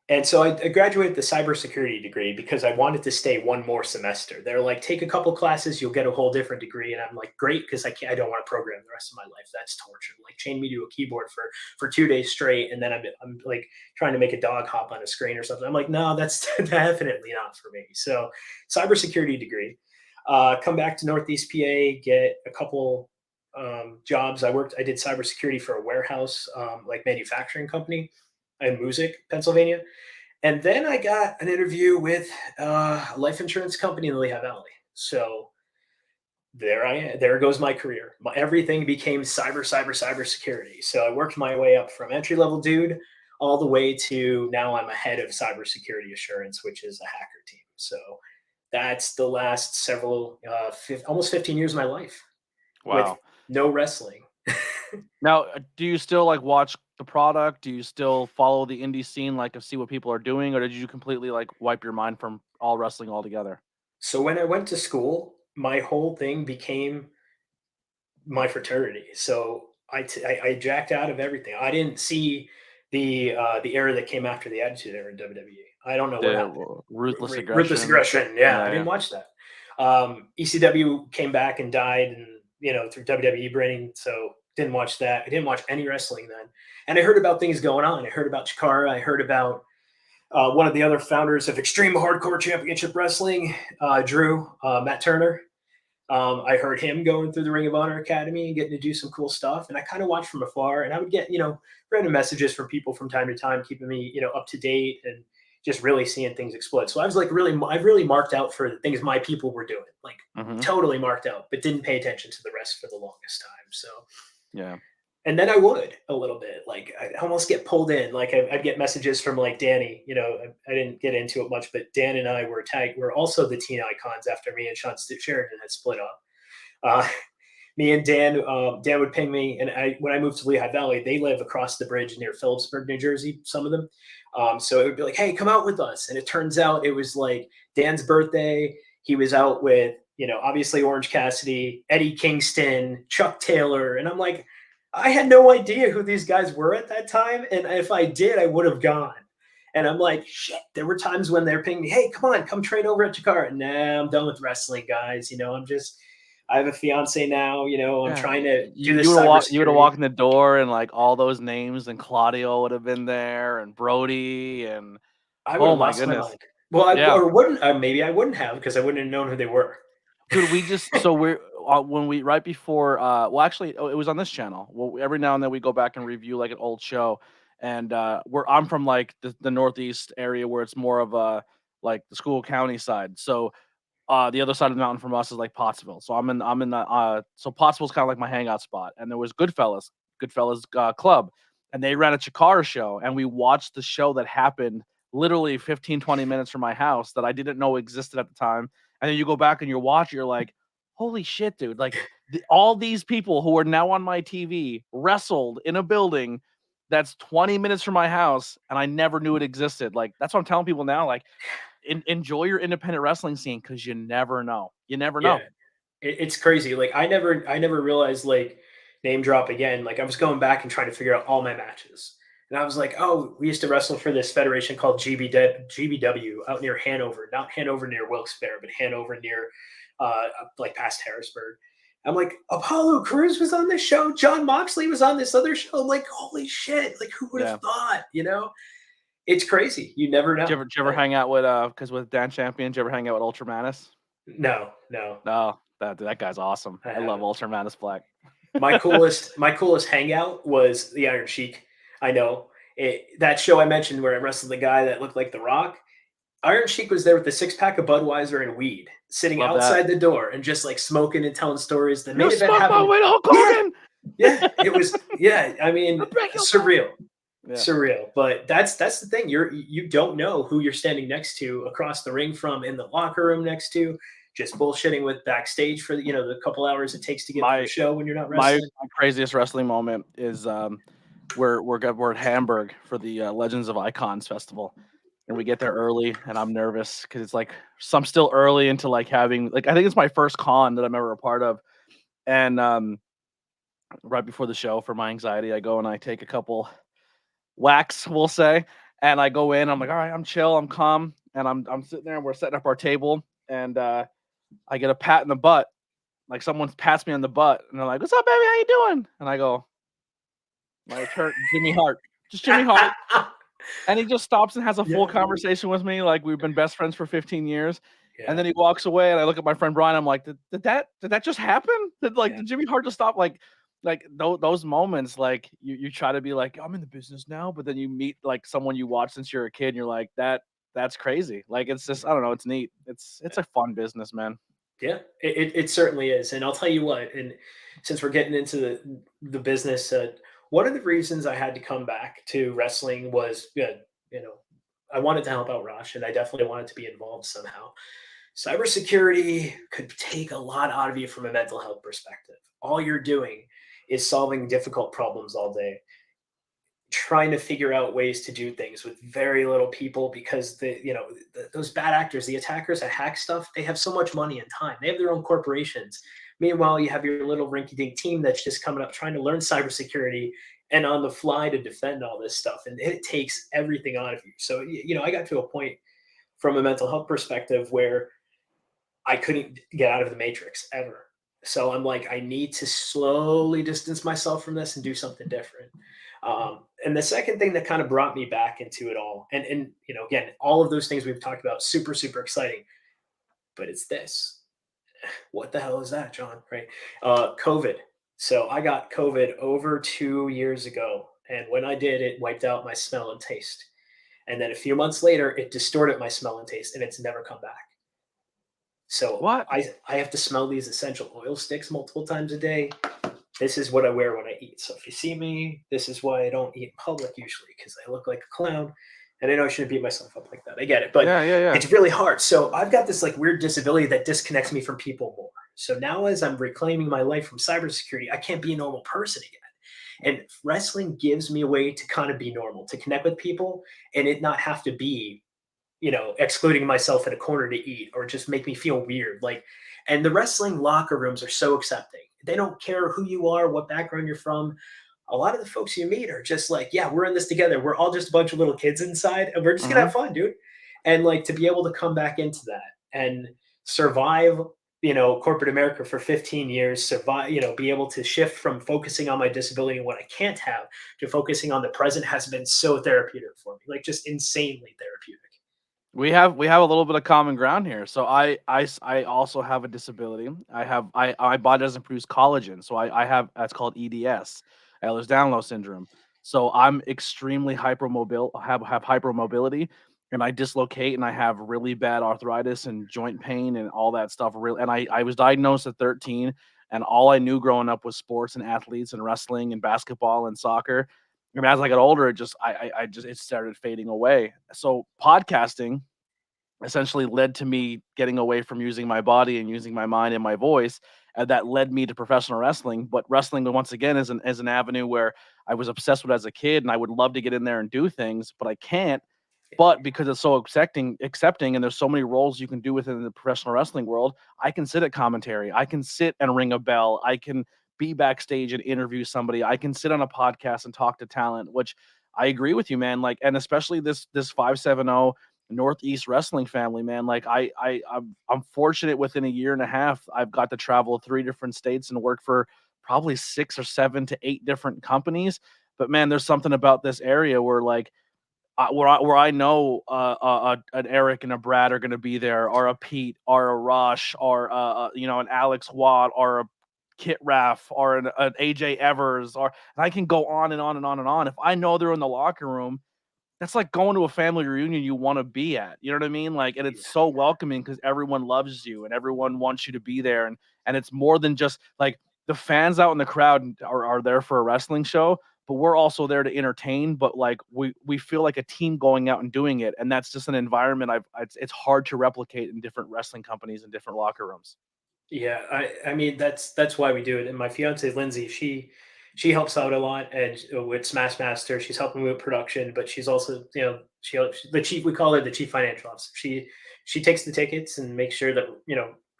And so I graduated the cybersecurity degree because I wanted to stay one more semester. They're like, take a couple classes, you'll get a whole different degree. And I'm like, great, because I don't want to program the rest of my life. That's torture. Chain me to a keyboard for 2 days straight, and then I'm like trying to make a dog hop on a screen or something. I'm like, no, that's definitely not for me. So cybersecurity degree. Come back to Northeast PA, get a couple jobs. I did cybersecurity for a warehouse, manufacturing company in Moosic, Pennsylvania. And then I got an interview with a life insurance company in the Lehigh Valley. So there I am. There goes my career. Everything became cybersecurity. So I worked my way up from entry level dude all the way to now I'm a head of cybersecurity assurance, which is a hacker team. So that's the last almost 15 years of my life. Wow. With no wrestling. Now, do you still watch the product? Do you still follow the indie scene, to see what people are doing, or did you completely wipe your mind from all wrestling altogether? So when I went to school, my whole thing became my fraternity. So I jacked out of everything. I didn't see the era that came after the Attitude Era in WWE. I don't know what happened. Ruthless aggression. Ruthless aggression. Yeah, I didn't watch that. ECW came back and died, and through WWE branding. So didn't watch that. I didn't watch any wrestling then. And I heard about things going on. I heard about Chikara. I heard about one of the other founders of Extreme Hardcore Championship Wrestling, Drew, Matt Turner. I heard him going through the Ring of Honor Academy and getting to do some cool stuff. And I kind of watched from afar, and I would get, random messages from people from time to time, keeping me, up to date and just really seeing things explode. So I was I've really marked out for the things my people were doing, totally marked out, but didn't pay attention to the rest for the longest time. So, yeah. And then I would a little bit, I almost get pulled in. I'd get messages from Danny, I didn't get into it much, but Dan and I were tagged. We're also the teen icons after me and Sean Sheridan had split up. Me and Dan would ping me. And when I moved to Lehigh Valley, they live across the bridge near Phillipsburg, New Jersey, some of them. So it would be hey, come out with us. And it turns out it was Dan's birthday. He was out with, obviously Orange Cassidy, Eddie Kingston, Chuck Taylor. And I'm like, I had no idea who these guys were at that time. And if I did, I would have gone. And I'm like, shit, there were times when they're pinging me, hey, come train over at Jakarta. Nah, I'm done with wrestling, guys. I have a fiance now, I'm Yeah, trying to do you this would have walked. You would have cybersecurity. walked in the door, and like all those names, and Claudio would have been there, and Brody, and I would oh have my lost my goodness, mind. Well, yeah. maybe I wouldn't have because I wouldn't have known who they were. Dude, we just so we're when we right before well actually it was on this channel. Well, every now and then we go back and review like an old show, and I'm from like the northeast area where it's more of a like the school county side. So the other side of the mountain from us is like Pottsville. So I'm in the so Pottsville's kind of like my hangout spot. And there was Goodfellas Club, and they ran a Chikara show, and we watched the show that happened literally 15, 20 minutes from my house that I didn't know existed at the time. And then you go back and you watch, you're like, holy shit, dude! Like all these people who are now on my TV wrestled in a building that's 20 minutes from my house, and I never knew it existed. Like that's what I'm telling people now. Like enjoy your independent wrestling scene because you never know. You never Yeah, know. it's crazy. Like I never realized, like, name drop again. Like I was going back and trying to figure out all my matches, and I was like, oh, we used to wrestle for this federation called GBW out near Hanover, not Hanover near Wilkes-Barre, but Hanover near, like past Harrisburg. I'm like, Apollo Crews was on this show. John Moxley was on this other show. I'm like, holy shit! Like, who would have Yeah. thought? It's crazy. You never know. Did you ever hang out with because with Dan Champion, did you ever hang out with Ultra Manus? No, no, No, that guy's awesome. I I love haven't. Ultra Manus Black. My coolest hangout was the Iron Sheik. I know that show I mentioned where I wrestled the guy that looked like The Rock. Iron Sheik was there with the 6 pack of Budweiser and weed, sitting Love that. outside the door and just like smoking and telling stories. The You main event smoke my happened. way to Hulk Yeah, Hogan. yeah, it was. Yeah, I mean, I'll break your surreal, Yeah. surreal. But that's the thing. You don't know who you're standing next to, across the ring from, in the locker room next to, just bullshitting with backstage for the couple hours it takes to get to the show when you're not My wrestling. craziest wrestling moment is we're at Hamburg for the Legends of Icons festival, and we get there early, and I'm nervous because it's like I'm still early into like having like I think it's my first con that I'm ever a part of, and right before the show for my anxiety, I go and I take a couple whacks, we'll say, and I go in. I'm like, all right, I'm chill, I'm calm, and I'm sitting there, and we're setting up our table, and I get a pat in the butt, like someone pats me on the butt, and they're like, "What's up, baby? How you doing?" And I go, "My turn, Jimmy Hart, just Jimmy Hart." And he just stops and has a full Yeah. conversation with me, like we've been best friends for 15 years. And Yeah. then he walks away, and I look at my friend Brian. I'm like, did that just happen? Yeah. Did Jimmy Hart just stop? Like those moments, like you try to be like, I'm in the business now, but then you meet like someone you watch since you're a kid, and you're like, that's crazy. Like it's just I don't know, it's neat. It's a fun business, man. Yeah, it certainly is. And I'll tell you what, and since we're getting into the business, one of the reasons I had to come back to wrestling was, you know, I wanted to help out Rosh, and I definitely wanted to be involved somehow. Cybersecurity could take a lot out of you from a mental health perspective. All you're doing is solving difficult problems all day, trying to figure out ways to do things with very little people, because those bad actors, the attackers that hack stuff, they have so much money and time. They have their own corporations. Meanwhile, you have your little rinky-dink team that's just coming up trying to learn cybersecurity and on the fly to defend all this stuff, and it takes everything out of you. So I got to a point from a mental health perspective where I couldn't get out of the matrix ever. So I'm like, I need to slowly distance myself from this and do something different. And the second thing that kind of brought me back into it all, and again, all of those things we've talked about, super, super exciting, but it's this. What the hell is that, John? Right? COVID. So I got COVID over 2 years ago. And when I did, it wiped out my smell and taste. And then a few months later, it distorted my smell and taste, and it's never come back. So What? I have to smell these essential oil sticks multiple times a day. This is what I wear when I eat. So if you see me, this is why I don't eat in public usually, because I look like a clown. And I know I shouldn't beat myself up like that. I get it, but Yeah. it's really hard. So I've got this like weird disability that disconnects me from people more. So now as I'm reclaiming my life from cybersecurity, I can't be a normal person again. And wrestling gives me a way to kind of be normal, to connect with people, and it not have to be excluding myself in a corner to eat or just make me feel weird. Like, and the wrestling locker rooms are so accepting. They don't care who you are, what background you're from. a lot of the folks you meet are just like, yeah, we're in this together. We're all just a bunch of little kids inside, and we're just gonna have Mhm. fun, dude. And like to be able to come back into that and survive, corporate America for 15 years, survive, be able to shift from focusing on my disability and what I can't have to focusing on the present has been so therapeutic for me, like just insanely therapeutic. We have a little bit of common ground here. So I also have a disability. My body doesn't produce collagen, so I have that's called EDS, Ehlers-Danlos syndrome. So I'm extremely hypermobile, have hypermobility, and I dislocate, and I have really bad arthritis and joint pain and all that stuff. Real, and I was diagnosed at 13, and all I knew growing up was sports and athletes and wrestling and basketball and soccer. And as I got older, it just I just it started fading away. So podcasting essentially led to me getting away from using my body and using my mind and my voice, and that led me to professional wrestling. But wrestling, once again, is an avenue where I was obsessed with as a kid, and I would love to get in there and do things, but I can't. But because it's so accepting, and there's so many roles you can do within the professional wrestling world, I can sit at commentary, I can sit and ring a bell, I can be backstage and interview somebody, I can sit on a podcast and talk to talent, which I agree with you, man. Like, and especially this 570 Northeast wrestling family, man. Like I'm fortunate within a year and a half, I've got to travel 3 different states and work for probably 6 or 7 to 8 different companies. But man, there's something about this area where like where I know an Eric and a Brad are going to be there, or a Pete, or a Rush, or an Alex Watt, or a Kit Raff, or an AJ Evers, or and I can go on and on and on and on. If I know they're in the locker room, that's like going to a family reunion you wanna be at, you know what I mean? Like, and it's Yeah. so welcoming because everyone loves you and everyone wants you to be there, and it's more than just like, the fans out in the crowd are there for a wrestling show, but we're also there to entertain, but, like, we feel like a team going out and doing it, and that's just an environment it's hard to replicate in different wrestling companies and different locker rooms. Yeah, I mean that's why we do it. And my fiance Lindsay, she helps out a lot and with Smash Master, she's helping with production, but she's also she helps the chief. We call her the chief financial officer. She takes the tickets and makes sure that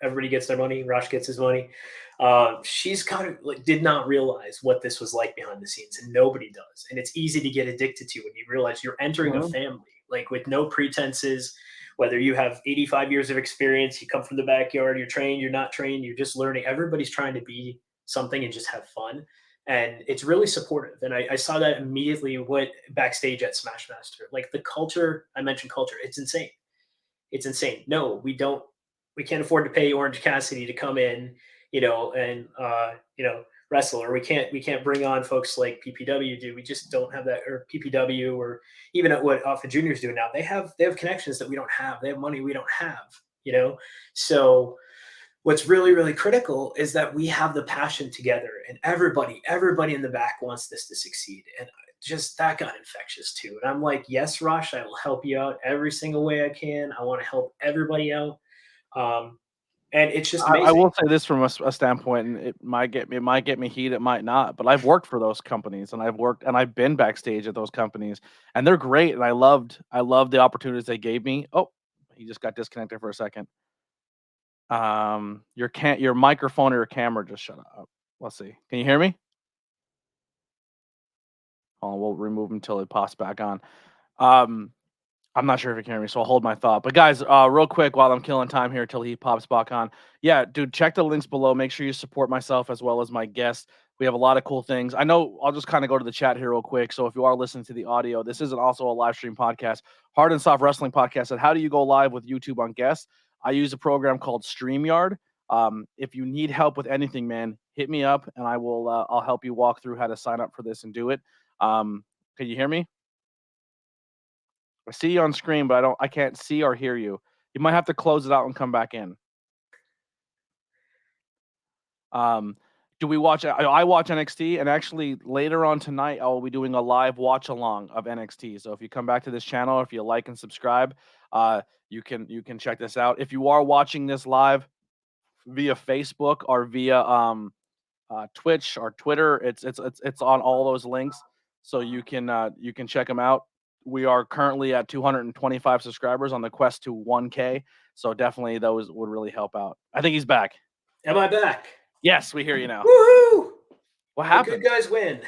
everybody gets their money. Rosh gets his money. She's kind of like did not realize what this was like behind the scenes, and nobody does. And it's easy to get addicted to when you realize you're entering a Mhm. family like with no pretenses, whether you have 85 years of experience, you come from the backyard, you're trained, you're not trained, you're just learning. Everybody's trying to be something and just have fun. And it's really supportive. And I saw that immediately what backstage at Smash Master. Like the culture, I mentioned culture, it's insane. It's insane. No, we can't afford to pay Orange Cassidy to come in, and wrestle, or we can't bring on folks like PPW do. We just don't have that, or PPW, or even at what Alpha Juniors do now. They have connections that we don't have. They have money we don't have. You know, so what's really really critical is that we have the passion together, and everybody in the back wants this to succeed, and just that got infectious too. And I'm like, yes, Rosh, I will help you out every single way I can. I want to help everybody out. um, and it's just I amazing. will say this from a standpoint, and it might get me heat, it might not, but I've worked for those companies, and I've been backstage at those companies, and they're great, and I loved the opportunities they gave me. Oh, he just got disconnected for a second. Your microphone or your camera just shut up. Let's see. Can you hear me? Hold on, we'll remove him until it pops back on. Um, I'm not sure if you can hear me, so I'll hold my thought. But guys, real quick while I'm killing time here till he pops back on. Yeah, dude, check the links below. Make sure you support myself as well as my guest. We have a lot of cool things. I know I'll just kind of go to the chat here real quick. So if you are listening to the audio, this isn't also a live stream podcast. Hard and Soft Wrestling Podcast said, how do you go live with YouTube on guests? I use a program called StreamYard. If you need help with anything, man, hit me up and I'll help you walk through how to sign up for this and do it. Can you hear me? I see you on screen, but I can't see or hear you. You might have to close it out and come back in. Um, do we watch I watch NXT, and actually later on tonight I will be doing a live watch along of NXT. So if you come back to this channel, if you like and subscribe, you can check this out. If you are watching this live via Facebook or via Twitch or Twitter. It's on all those links, so you can check them out. We are currently at 225 subscribers on the quest to 1K, so definitely those would really help out. I think he's back. Am I back? Yes, we hear you now. Woohoo! What The good happened? guys win.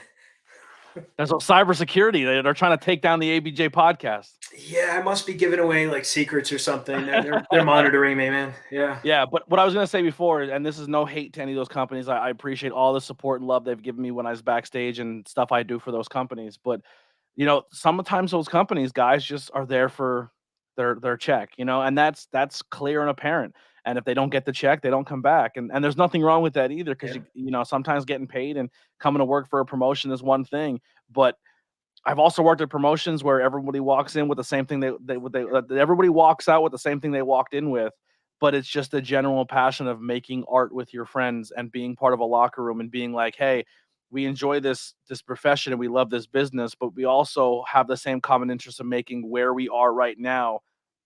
There's cybersecurity. They're trying to take down the ABJ podcast. Yeah, I must be giving away like secrets or something. They're monitoring me, man. Yeah. Yeah, but what I was gonna say before, and this is no hate to any of those companies. I appreciate all the support and love they've given me when I was backstage and stuff I do for those companies. But sometimes those companies, guys, just are there for their check, and that's clear and apparent. And if they don't get the check, they don't come back. And there's nothing wrong with that either, because Yeah. sometimes getting paid and coming to work for a promotion is one thing, but I've also worked at promotions where everybody walks in with the same thing everybody walks out with the same thing they walked in with, but it's just a general passion of making art with your friends and being part of a locker room and being like, "Hey, we enjoy this profession and we love this business, but we also have the same common interest of making where we are right now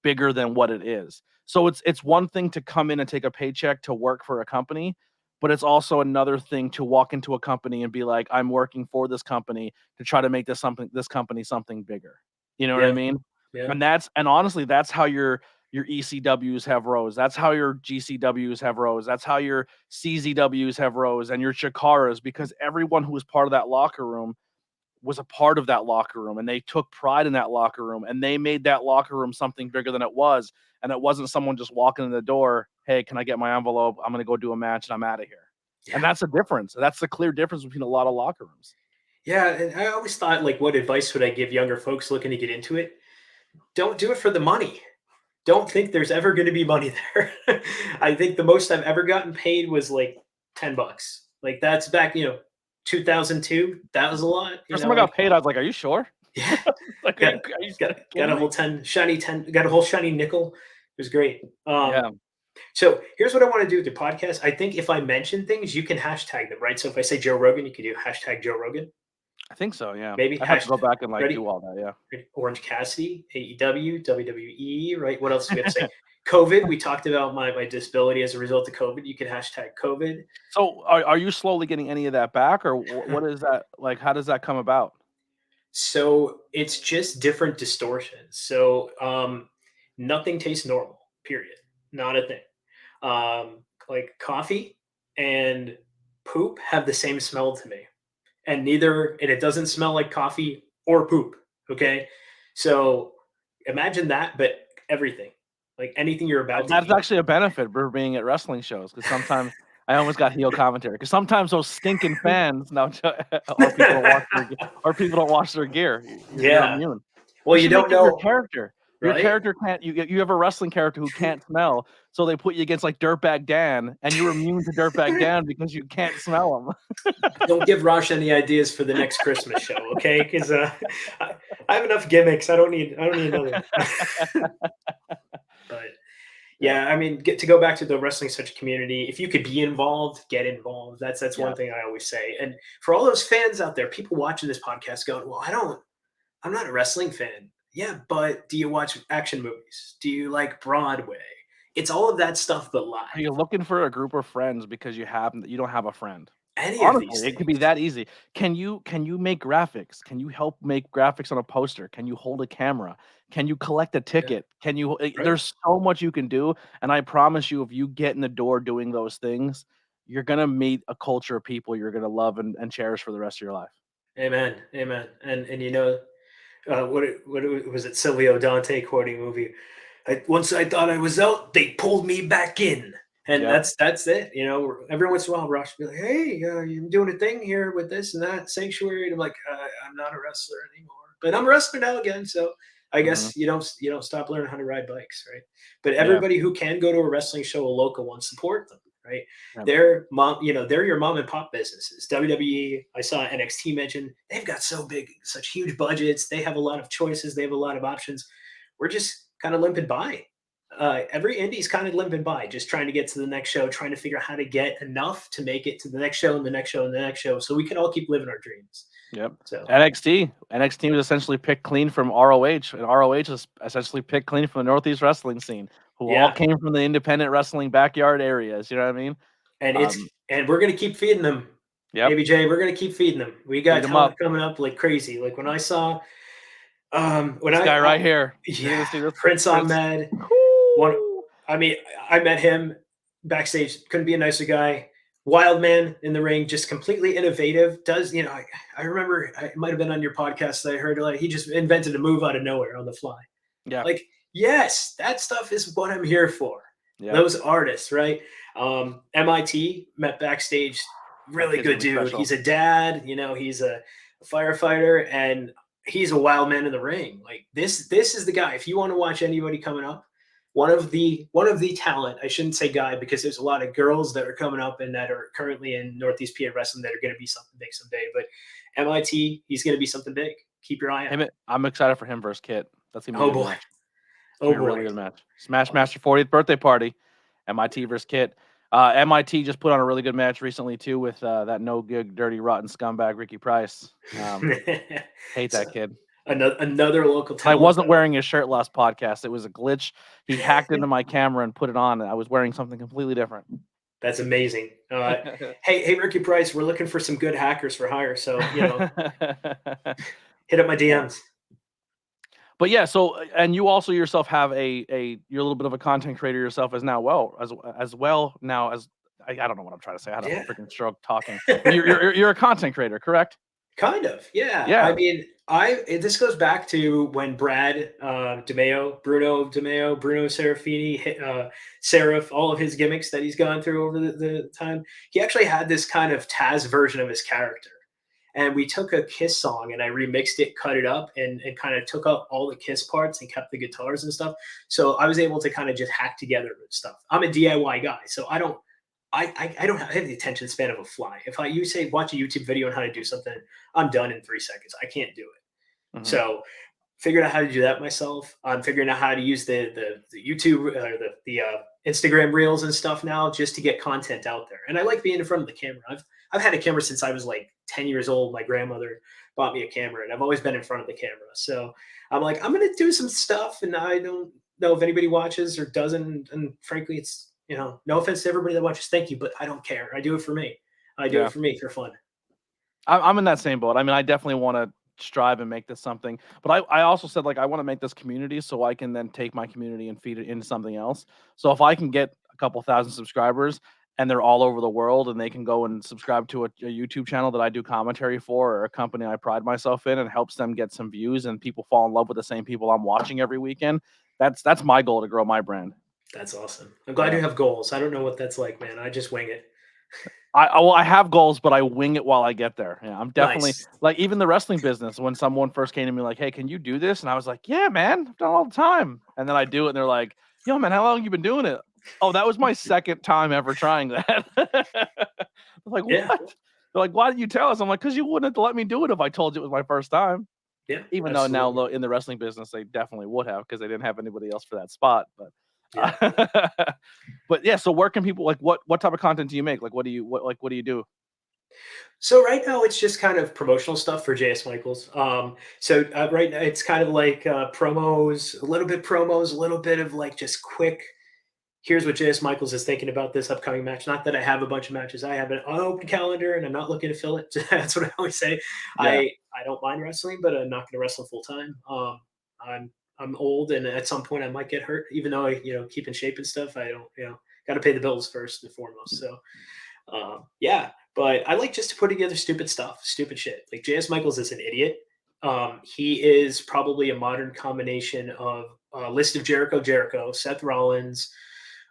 bigger than what it is." So it's one thing to come in and take a paycheck to work for a company, but it's also another thing to walk into a company and be like, "I'm working for this company to try to make this company something bigger." You know what I Yeah. mean? Yeah. And honestly, that's how your ECWs have rose. That's how your GCWs have rose. That's how your CZWs have rose and your Chikaras, because everyone who was part of that locker room was a part of that locker room, and they took pride in that locker room, and they made that locker room something bigger than it was. And it wasn't someone just walking in the door, "Hey, can I get my envelope? I'm going to go do a match and I'm out of here." And Yeah. that's the difference. That's the clear difference between a lot of locker rooms. Yeah. And I always thought, like, what advice would I give younger folks looking to get into it? Don't do it for the money. Don't think there's ever going to be money there. I think the most I've ever gotten paid was like $10. Like that's back, 2002. That was a lot. First time I got paid, I was like, "Are you sure?" Yeah, Like, got are you got kidding a whole me? 10, got a whole shiny nickel. It was great. Yeah, So here's what I want to do with the podcast. I think if I mention things, you can hashtag them, right? So if I say Joe Rogan, you can do hashtag Joe Rogan, I think so. Yeah, maybe I have to go hashtag back and like ready. do all that. Yeah. Orange Cassidy, AEW, WWE, right? What else do we have to say? COVID. We talked about my disability as a result of COVID. You can hashtag COVID. So are you slowly getting any of that back, or what is that like? How does that come about? So it's just different distortions. So nothing tastes normal, period. Not a thing. Like coffee and poop have the same smell to me. And it doesn't smell like coffee or poop. Okay. So imagine that, but everything, like anything you're about to That's eat. actually a benefit for being at wrestling shows, because sometimes I almost got heel commentary, because sometimes those stinking fans now or people don't wash their gear. You're Yeah. immune. Well, You you should make don't it your know, character. Your right? character can't. You have a wrestling character who can't smell, so they put you against like Dirtbag Dan, and you're immune to Dirtbag Dan because you can't smell him. Don't give Rosh any ideas for the next Christmas show, okay? Because I have enough gimmicks. I don't need another. But Yeah, yeah, I mean, to go back to the wrestling such a community. If you could be involved, get involved. That's yeah. one thing I always say. And for all those fans out there, people watching this podcast going, "Well, I'm not a wrestling fan." Yeah, but do you watch action movies? Do you like Broadway? It's all of that stuff, but live. Are you looking for a group of friends because you don't have a friend? Any of these Honestly, it could be things, that easy. Can you make graphics? Can you help make graphics on a poster? Can you hold a camera? Can you collect a yeah, ticket? right? There's so much you can do, and I promise you, if you get in the door doing those things, you're gonna meet a culture of people you're gonna love and cherish for the rest of your life. Amen, amen. And what was it? Silvio Dante quoting movie. Once I thought I was out, they pulled me back in, and Yep. that's it. Every once in a while, Rosh will be like, "Hey, you're doing a thing here with this and that sanctuary," and I'm like, "I'm not a wrestler anymore, but I'm a wrestler now again." So I Mhm. guess you don't stop learning how to ride bikes, right? But Yeah. everybody who can go to a wrestling show, a local one, support them, right? Yep. They're your mom and pop businesses. WWE, I saw NXT mentioned, they've got so big, such huge budgets. They have a lot of choices. They have a lot of options. We're just kind of limping by. Every indie's kind of limping by, just trying to get to the next show, trying to figure out how to get enough to make it to the next show and the next show and the next show, so we can all keep living our dreams. Yep. So NXT was essentially picked clean from ROH, and ROH was essentially picked clean from the Northeast wrestling scene, who all yeah, came from the independent wrestling backyard areas. You know what I mean? Um, and we're gonna keep feeding them, yep. ABJ. We're gonna keep feeding them. We Feed got them up. talent coming up like crazy. Like when I saw, when This guy I right here. You're yeah, gonna see this Prince Prince. Ahmed. One, Woo! I mean, I met him backstage. Couldn't be a nicer guy. wild man in the ring, just completely innovative. Does I remember it might have been on your podcast that I heard like he just invented a move out of nowhere on the fly. Yeah. Like, yes, that stuff is what I'm here for. Yeah. Those artists, right? MIT met backstage, really good dude. Special. He's a dad, he's a firefighter, and he's a wild man in the ring. Like this is the guy. If you want to watch anybody coming up, one of the talent, I shouldn't say guy because there's a lot of girls that are coming up and that are currently in Northeast PA wrestling that are going to be something big someday. But MIT, he's going to be something big. Keep your eye out. I'm excited for him versus Kit. That's gonna be oh boy. a really good match. Smash Master 40th birthday party. MIT versus Kit. MIT just put on a really good match recently too with that no good, dirty, rotten scumbag Ricky Price. Hate that kid. Another local talent. I wasn't wearing his shirt last podcast. It was a glitch. He hacked into my camera and put it on. And I was wearing something completely different. That's amazing. Hey, Ricky Price, we're looking for some good hackers for hire. So hit up my DMs. But yeah, so and you also yourself have you're a little bit of a content creator yourself as well now as I don't know what I'm trying to say. I don't know, freaking stroke talking. You're a content creator, correct? Kind of, yeah. I mean, this goes back to when Brad DeMeo, Bruno Serafini, Seraph, all of his gimmicks that he's gone through over the time. He actually had this kind of Taz version of his character. And we took a Kiss song and I remixed it, cut it up, and kind of took out all the Kiss parts and kept the guitars and stuff. So I was able to kind of just hack together stuff. I'm a DIY guy, so I don't have the attention span of a fly. If you say watch a YouTube video on how to do something, I'm done in 3 seconds. I can't do it. Mm-hmm. So figured out how to do that myself. I'm figuring out how to use the YouTube or the Instagram reels and stuff now just to get content out there. And I like being in front of the camera. I've had a camera since I was like 10 years old. My grandmother bought me a camera and I've always been in front of the camera. So I'm like, I'm going to do some stuff and I don't know if anybody watches or doesn't. And frankly, it's, no offense to everybody that watches. Thank you, but I don't care. I do it for me. I do it for me for fun. I'm in that same boat. I mean, I definitely want to strive and make this something, but I also said like I want to make this community so I can then take my community and feed it into something else. So if I can get a couple thousand subscribers and they're all over the world and they can go and subscribe to a YouTube channel that I do commentary for or a company I pride myself in and helps them get some views and people fall in love with the same people I'm watching every weekend, that's my goal to grow my brand. That's awesome. I'm glad you have goals. I don't know what that's like, man. I just wing it. I have goals, but I wing it while I get there. Yeah, I'm definitely like even the wrestling business. When someone first came to me like, "Hey, can you do this?" and I was like, "Yeah, man, I've done it all the time." And then I do it, and they're like, "Yo, man, how long have you been doing it?" Oh, that was my second time ever trying that. I'm like, what? They're like, why did you tell us? I'm like, because you wouldn't have let me do it if I told you it was my first time. Yeah. Even though now in the wrestling business they definitely would have because they didn't have anybody else for that spot, but. But yeah, so where can people like what type of content do you make? Like what do you do? So right now it's just kind of promotional stuff for JS Michaels. So right now it's kind of like promos, a little bit of like just quick. Here's what JS Michaels is thinking about this upcoming match. Not that I have a bunch of matches. I have an open calendar and I'm not looking to fill it. That's what I always say. Yeah. I don't mind wrestling, but I'm not going to wrestle full time. I'm old and at some point I might get hurt, even though I, keep in shape and stuff. I don't, got to pay the bills first and foremost. So, but I like just to put together stupid stuff, stupid shit. Like JS Michaels is an idiot. He is probably a modern combination of List of Jericho, Seth Rollins,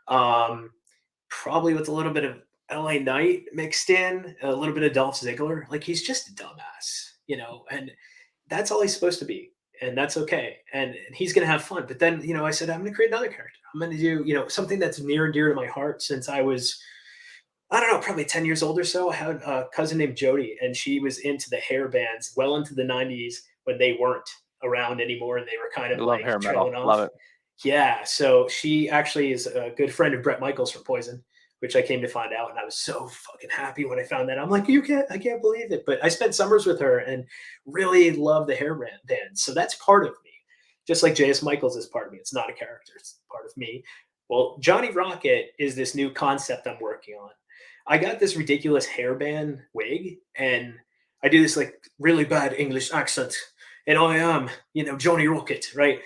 probably with a little bit of LA Knight mixed in, a little bit of Dolph Ziggler. Like he's just a dumbass, and that's all he's supposed to be. And that's okay. And he's going to have fun. But then, I said, I'm going to create another character. I'm going to do, something that's near and dear to my heart since I was, I don't know, probably 10 years old or so. I had a cousin named Jody, and she was into the hair bands well into the 90s when they weren't around anymore. And they were kind of like hair metal. Love it. Yeah. So she actually is a good friend of Bret Michaels from Poison, which I came to find out. And I was so fucking happy when I found that. I'm like, I can't believe it. But I spent summers with her and really love the hair band. So that's part of me. Just like JS Michaels is part of me. It's not a character. It's part of me. Well, Johnny Rocket is this new concept I'm working on. I got this ridiculous hairband wig and I do this like really bad English accent. And I am, Johnny Rocket, right?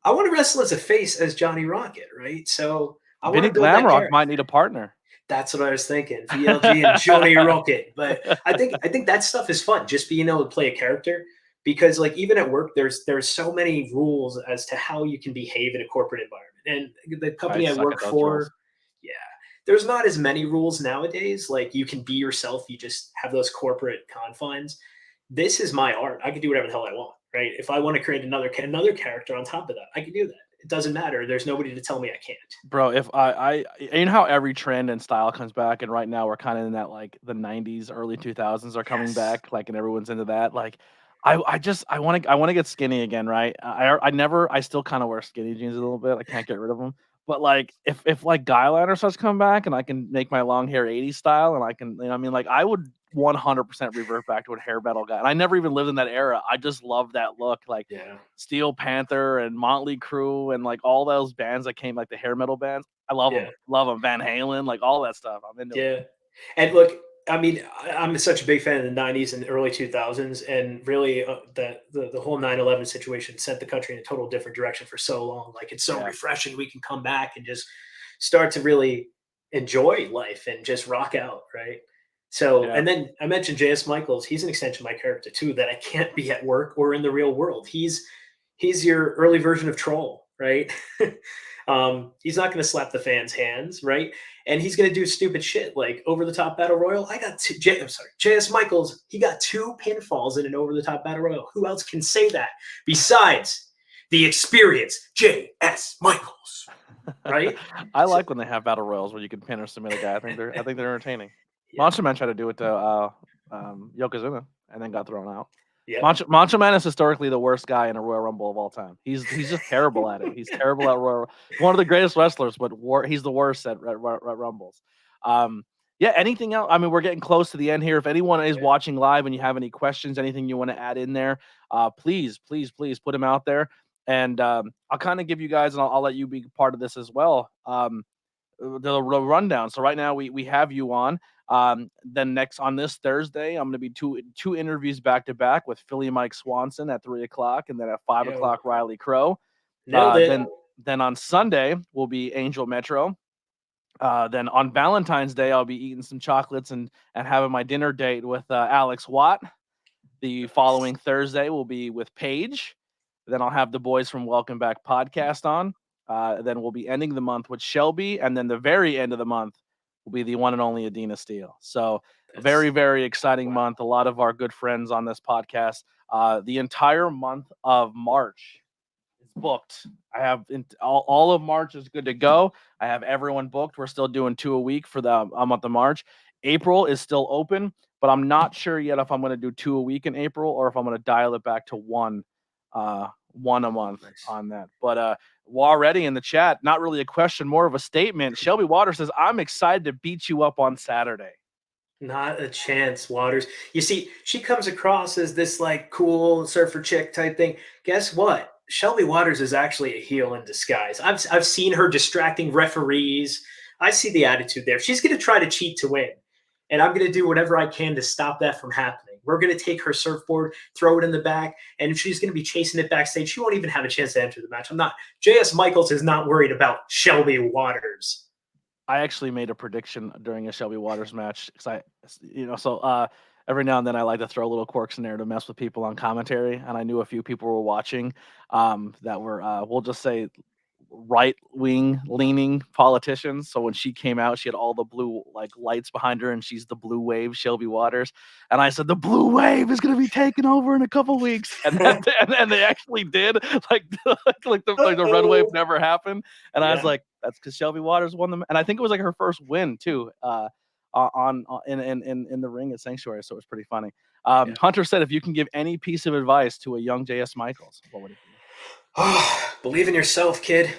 I want to wrestle as a face as Johnny Rocket, right? So I want to Vinny Glamrock might need a partner. That's what I was thinking. VLG and Johnny Rocket. But I think that stuff is fun, just being able to play a character. Because like even at work, there's so many rules as to how you can behave in a corporate environment. And the I company I suck at work those rules. for, yeah, there's not as many rules nowadays. Like you can be yourself, you just have those corporate confines. This is my art. I can do whatever the hell I want, right? If I want to create another character on top of that, I can do that. It doesn't matter. There's nobody to tell me I can't. Bro, if you know how every trend and style comes back, and right now we're kind of in that like the '90s, early 2000s are coming Yes. back, like, and everyone's into that. Like, I want to get skinny again, right? I still kind of wear skinny jeans a little bit. I can't get rid of them. But like, if like guyliner starts coming back, and I can make my long hair '80s style, and I can, you know, what I mean, like, I would 100% revert back to a hair metal guy. And I never even lived in that era. I just love that look. Like, Yeah. Steel Panther and Motley Crue and like all those bands that came, like the hair metal bands. I love them, Yeah. love them. Van Halen, like all that stuff. I'm into it. Yeah. And look, I mean, I'm such a big fan of the '90s and early 2000s, and really the whole 9/11 situation sent the country in a total different direction for so long. Like it's so Yeah, refreshing. We can come back and just start to really enjoy life and just rock out, right? So, yeah, and then I mentioned J.S. Michaels. He's an extension of my character too. That I can't be at work or in the real world. He's your early version of Troll, right? He's not going to slap the fans' hands, right? And he's going to do stupid shit like over the top battle royal. I'm sorry, J.S. Michaels. He got 2 pinfalls in an over the top battle royal. Who else can say that besides the experienced J.S. Michaels, right? I So, like when they have battle royals where you can pin or submit a guy. I think they're entertaining. yeah, Monster Man tried to do it to Yokozuna and then got thrown out. yep, Macho Man is historically the worst guy in a Royal Rumble of all time. He's just terrible at it. He's terrible at Royal. One of the greatest wrestlers, but he's the worst at Rumbles. Um, yeah. Anything else? I mean, we're getting close to the end here. If anyone is yeah, watching live and you have any questions, anything you want to add in there, please put them out there. And I'll kind of give you guys, and I'll let you be part of this as well. The rundown. So right now we have you on. Then next on this Thursday, I'm going to be two interviews back to back with Philly Mike Swanson at 3 o'clock, and then at 5 o'clock yo, Riley Crow. nailed Uh, it. then then on Sunday will be Angel Metro. Then on Valentine's Day, I'll be eating some chocolates and having my dinner date with Alex Watt. The Nice. following Thursday will be with Paige. Then I'll have the boys from Welcome Back Podcast on. Then we'll be ending the month with Shelby, and then the very end of the month will be the one and only Adina Steele. So very, That's very exciting wow. month. A lot of our good friends on this podcast. The entire month of March is booked. I have all of March is good to go. I have everyone booked. We're still doing 2 a week for the month of March. April is still open, but I'm not sure yet if I'm going to do 2 a week in April or if I'm going to dial it back to one a month Nice. on that. But already in the chat, not really a question, more of a statement. Shelby Waters says, "I'm excited to beat you up on Saturday." Not a chance, Waters. You see, she comes across as this like cool surfer chick type thing. Guess what? Shelby Waters is actually a heel in disguise. I've seen her distracting referees. I see the attitude there. She's going to try to cheat to win, and I'm going to do whatever I can to stop that from happening. We're going to take her surfboard, throw it in the back, and she's going to be chasing it backstage. She won't even have a chance to enter the match. I'm not. J.S. Michaels is not worried about Shelby Waters. I actually made a prediction during a Shelby Waters match because every now and then I like to throw little quirks in there to mess with people on commentary, and I knew a few people were watching that were we'll just say right wing leaning politicians. So when she came out, she had all the blue like lights behind her, and she's the blue wave, Shelby Waters. And I said the blue wave is going to be taken over in a couple weeks, and then and they actually did. Like the red wave Uh-oh. never happened, and I was Yeah. like, that's because Shelby Waters won them, and I think it was like her first win too. On in the ring at Sanctuary, so it was pretty funny. Yeah. Hunter said, if you can give any piece of advice to a young JS Michaels, what would it be? Believe in yourself, kid.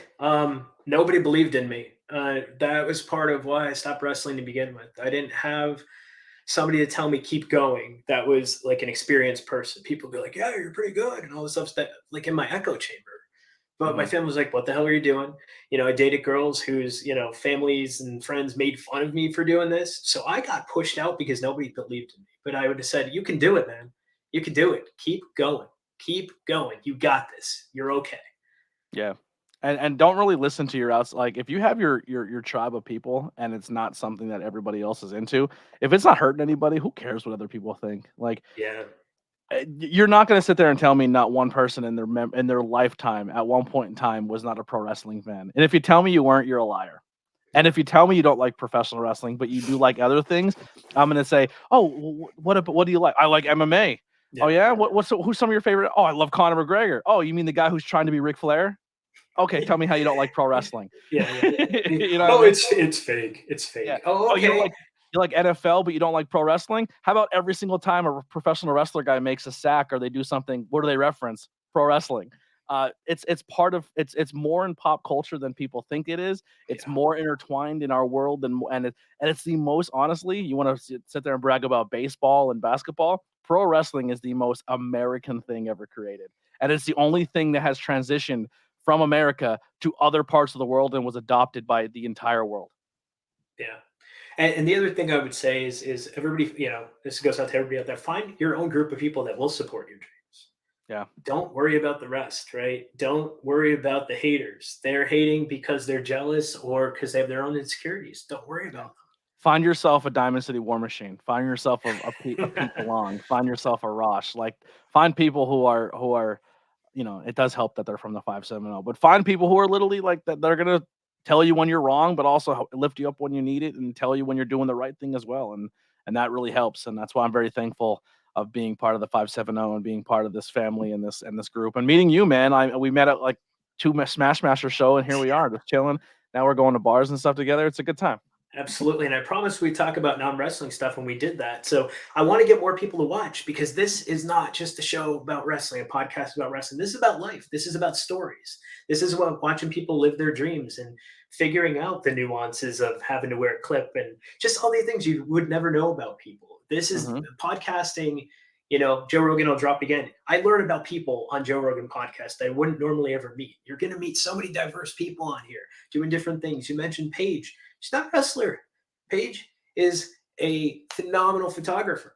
Nobody believed in me. That was part of why I stopped wrestling to begin with. I didn't have somebody to tell me keep going. That was like an experienced person. People would be like, "Yeah, you're pretty good," and all this stuff. That like in my echo chamber. But my Mhm. family was like, "What the hell are you doing?" I dated girls whose families and friends made fun of me for doing this. So I got pushed out because nobody believed in me. But I would have said, "You can do it, man. You can do it. Keep going. Keep going. You got this. You're okay." Yeah. And don't really listen to your outs. Like if you have your tribe of people and it's not something that everybody else is into, if it's not hurting anybody, who cares what other people think? Like Yeah. you're not going to sit there and tell me not one person in in their lifetime at one point in time was not a pro wrestling fan. And if you tell me you weren't, you're a liar. And if you tell me you don't like professional wrestling, but you do like other things, I'm going to say, "Oh, what do you like?" I like MMA. Oh Yeah. yeah, who's some of your favorite? Oh, I love Conor McGregor. Oh, you mean the guy who's trying to be Ric Flair? Okay, tell me how you don't like pro wrestling. Yeah, yeah. You know what I Oh, mean? it's fake. It's Yeah. fake. Oh, Oh, okay. you like NFL, but you don't like pro wrestling? How about every single time a professional wrestler guy makes a sack or they do something, what do they reference? Pro wrestling. It's part of it's more in pop culture than people think it is. It's Yeah. more intertwined in our world and it's the most honestly. You want to sit there and brag about baseball and basketball? Pro wrestling is the most American thing ever created, and it's the only thing that has transitioned from America to other parts of the world and was adopted by the entire world. Yeah. And the other thing I would say is everybody, this goes out to everybody out there. Find your own group of people that will support your dreams. Yeah. Don't worry about the rest, right? Don't worry about the haters. They're hating because they're jealous or because they have their own insecurities. Don't worry Yeah. about Find yourself a Diamond City War Machine. Find yourself a them. Pete DeLong. Find yourself a Rosh. Like find people who are it does help that they're from the 570, but find people who are literally like that. They're gonna tell you when you're wrong, but also lift you up when you need it and tell you when you're doing the right thing as well. And that really helps. And that's why I'm very thankful of being part of the 570 and being part of this family and this group and meeting you, man. We met at like Smash Master show, and here we are, just chilling. Now we're going to bars and stuff together. It's a good time. Absolutely. And I promised we'd talk about non wrestling stuff when we did that. So I want to get more people to watch because this is not just a show about wrestling, a podcast about wrestling. This is about life. This is about stories. This is about watching people live their dreams and figuring out the nuances of having to wear a clip and just all the things you would never know about people. This is Hmm. podcasting. Joe Rogan will drop again. I learn about people on Joe Rogan podcast that I wouldn't normally ever meet. You're going to meet so many diverse people on here doing different things. You mentioned Paige. She's not a wrestler. Paige is a phenomenal photographer,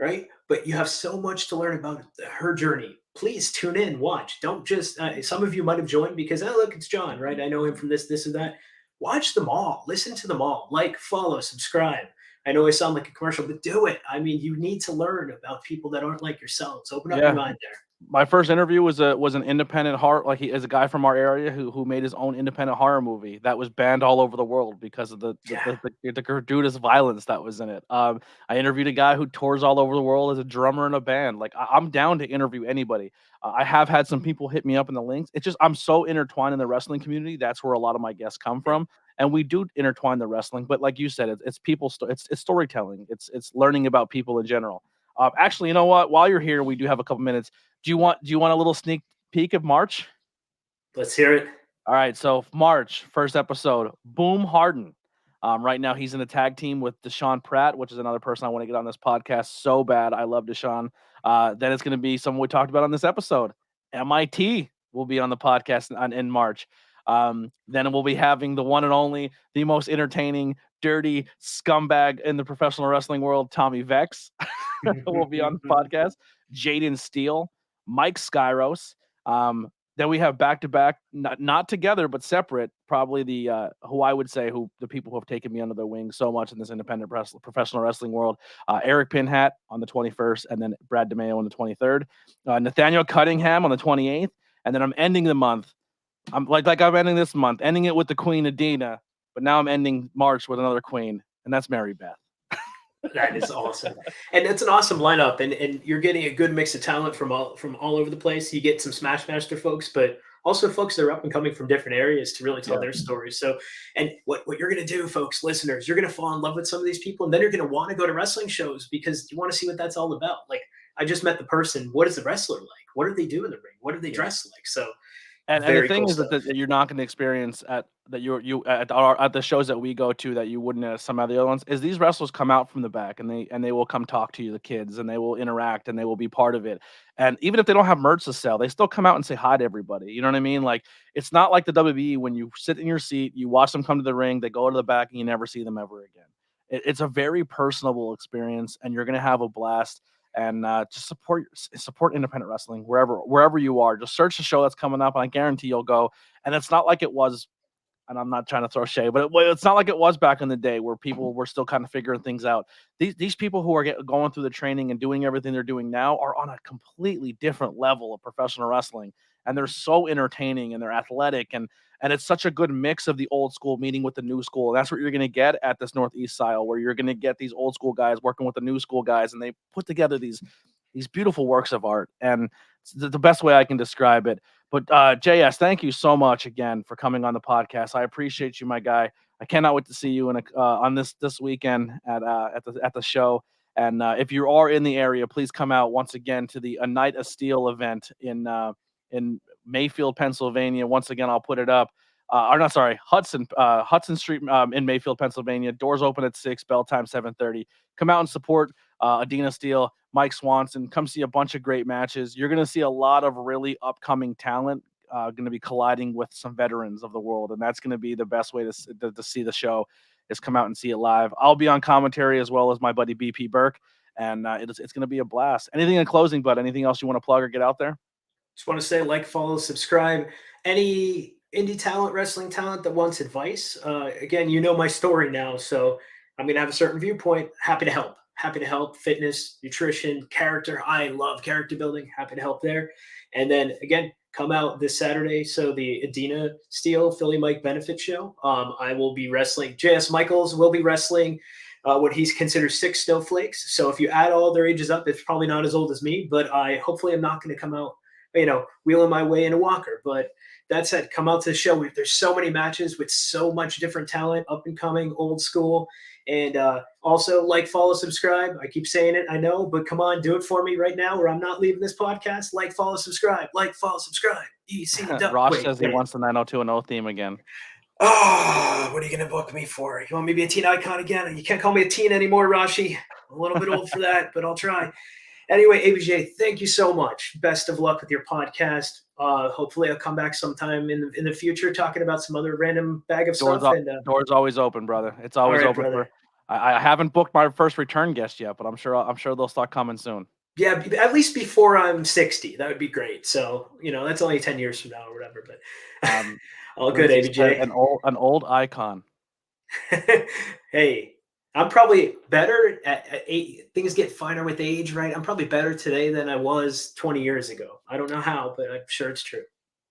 right? But you have so much to learn about her journey. Please tune in, watch. Don't just, some of you might have joined because, oh, look, it's John, right? I know him from this, and that. Watch them all, listen to them all, like, follow, subscribe. I know I sound like a commercial, but do it. I mean, you need to learn about people that aren't like yourselves. Open up your Yeah. mind there. My first interview was an independent horror, like he is a guy from our area who made his own independent horror movie that was banned all over the world because of Yeah. the gratuitous violence that was in it. I interviewed a guy who tours all over the world as a drummer in a band. Like I'm down to interview anybody. I have had some people hit me up in the links. It's just I'm so intertwined in the wrestling community. That's where a lot of my guests come Yeah. from, and we do intertwine the wrestling. But like you said, it's people. It's storytelling. It's learning about people in general. Actually, you know what? While you're here, we do have a couple minutes. Do you want a little sneak peek of March? Let's hear it. All right, so March, first episode, Boom Harden. Right now, he's in a tag team with Deshaun Pratt, which is another person I want to get on this podcast so bad. I love Deshaun. Then it's going to be someone we talked about on this episode. MIT will be on the podcast in March. Then we'll be having the one and only, the most entertaining, dirty scumbag in the professional wrestling world, Tommy Vex, will be on the podcast. Jaden Steele, Mike Skyros. Then we have back to back, not together but separate. Probably the who I would say who the people who have taken me under their wing so much in this independent professional wrestling world. Eric Pinhat on the 21st, and then Brad DeMeo on the 23rd. Nathaniel Cunningham on the 28th, and then I'm ending the month. I'm ending this month, ending it with the Queen Adina, but now I'm ending March with another queen, and that's Mary Beth. That is awesome, and it's an awesome lineup, and you're getting a good mix of talent from all over the place. You get some Smash Master folks, but also folks that are up and coming from different areas to really tell Yeah. their stories. So, and what you're going to do, folks, listeners, you're going to fall in love with some of these people, and then you're going to want to go to wrestling shows because you want to see what that's all about. Like I just met the person. What is the wrestler like? What do they do in the ring? What do they Yeah. dress like? So, And the very thing cool is stuff. that you're not going to experience at the shows that we go to that you wouldn't at some of the other ones is these wrestlers come out from the back and they will come talk to you, the kids, and they will interact and they will be part of it. And even if they don't have merch to sell, they still come out and say hi to everybody. You know what I mean? Like it's not like the WWE when you sit in your seat, you watch them come to the ring, they go to the back, and you never see them ever again. It's a very personable experience, and you're going to have a blast. and just support independent wrestling wherever you are. Just search the show that's coming up, and I guarantee you'll go. And it's not like it was, and I'm not trying to throw shade, but it's not like it was back in the day where people were still kind of figuring things out. These people who are going through the training and doing everything they're doing now are on a completely different level of professional wrestling, and they're so entertaining and they're athletic, and it's such a good mix of the old school meeting with the new school. And that's what you're going to get at this Northeast style, where you're going to get these old school guys working with the new school guys, and they put together these beautiful works of art. And it's the best way I can describe it. But JS, thank you so much again for coming on the podcast. I appreciate you, my guy. I cannot wait to see you on this weekend at the show. And if you are in the area, please come out once again to the A Night of Steel event in Mayfield, Pennsylvania. Once again, I'll put it up. Hudson Street in Mayfield, Pennsylvania. Doors open at 6, bell time 7:30. Come out and support Adina Steele, Mike Swanson. Come see a bunch of great matches. You're going to see a lot of really upcoming talent going to be colliding with some veterans of the world, and that's going to be the best way to see the show, is come out and see it live. I'll be on commentary as well as my buddy BP Burke, and it's going to be a blast. Anything in closing, bud? Anything else you want to plug or get out there? Just want to say, like, follow, subscribe. Any indie talent, wrestling talent that wants advice, again, you know my story now, so I'm going to have a certain viewpoint. Happy to help. Happy to help. Fitness, nutrition, character. I love character building. Happy to help there. And then, again, come out this Saturday. So the Adina Steele Philly Mike benefit show. I will be wrestling. JS Michaels will be wrestling what he considers 6 snowflakes. So if you add all their ages up, it's probably not as old as me, but hopefully I'm not going to come out, wheeling my way in a walker. But that said, come out to the show. There's so many matches with so much different talent, up and coming, old school. And also, like, follow, subscribe. I keep saying it, I know, but come on, do it for me right now, or I'm not leaving this podcast. Like, follow, subscribe. Like, follow, subscribe. Ross says he wants the 90210 theme again. Oh, what are you going to book me for? You want me to be a teen icon again? You can't call me a teen anymore, Rashi. I'm a little bit old for that, but I'll try. Anyway, ABJ, thank you so much. Best of luck with your podcast. Hopefully I'll come back sometime in the future talking about some other random bag of stuff. Doors always open, brother. It's always open, brother. I haven't booked my first return guest yet, but I'm sure they'll start coming soon. Yeah, at least before I'm 60. That would be great. So, that's only 10 years from now or whatever. But all good, ABJ. An old icon. Hey, I'm probably better at things get finer with age, right? I'm probably better today than I was 20 years ago. I don't know how, but I'm sure it's true.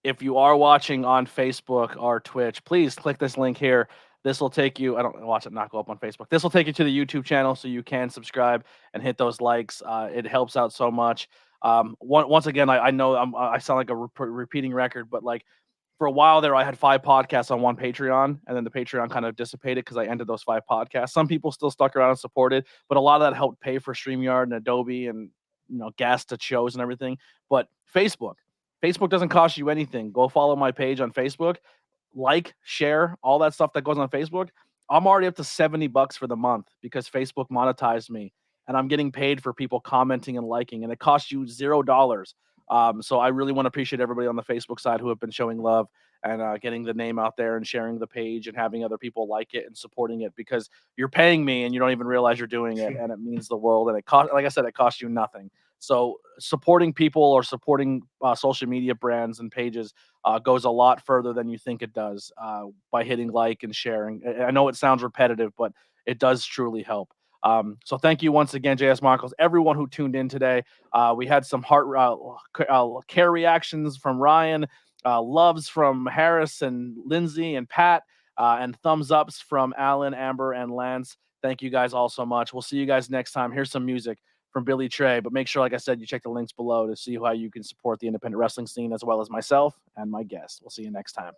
If you are watching on Facebook or Twitch, please click this link here. This will take you, I don't watch it not go up on Facebook. This will take you to the YouTube channel so you can subscribe and hit those likes. It helps out so much. Once again, I know I sound like a repeating record, but like, for a while there, I had 5 podcasts on one Patreon, and then the Patreon kind of dissipated because I ended those 5 podcasts. Some people still stuck around and supported, but a lot of that helped pay for StreamYard and Adobe and gas to shows and everything. But Facebook doesn't cost you anything. Go follow my page on Facebook, like, share, all that stuff that goes on Facebook. I'm already up to $70 for the month because Facebook monetized me, and I'm getting paid for people commenting and liking, and it costs you $0. So I really want to appreciate everybody on the Facebook side who have been showing love and getting the name out there and sharing the page and having other people like it and supporting it, because you're paying me and you don't even realize you're doing it, and it means the world. And like I said, it costs you nothing. So supporting people or supporting social media brands and pages goes a lot further than you think it does by hitting like and sharing. I know it sounds repetitive, but it does truly help. So thank you once again, JS Michaels, everyone who tuned in today. We had some heart care reactions from Ryan, loves from Harris and Lindsay and Pat, and thumbs ups from Alan, Amber, and Lance. Thank you guys all so much. We'll see you guys next time. Here's some music from Billy Trey, but make sure, like I said, you check the links below to see how you can support the independent wrestling scene as well as myself and my guest. We'll see you next time.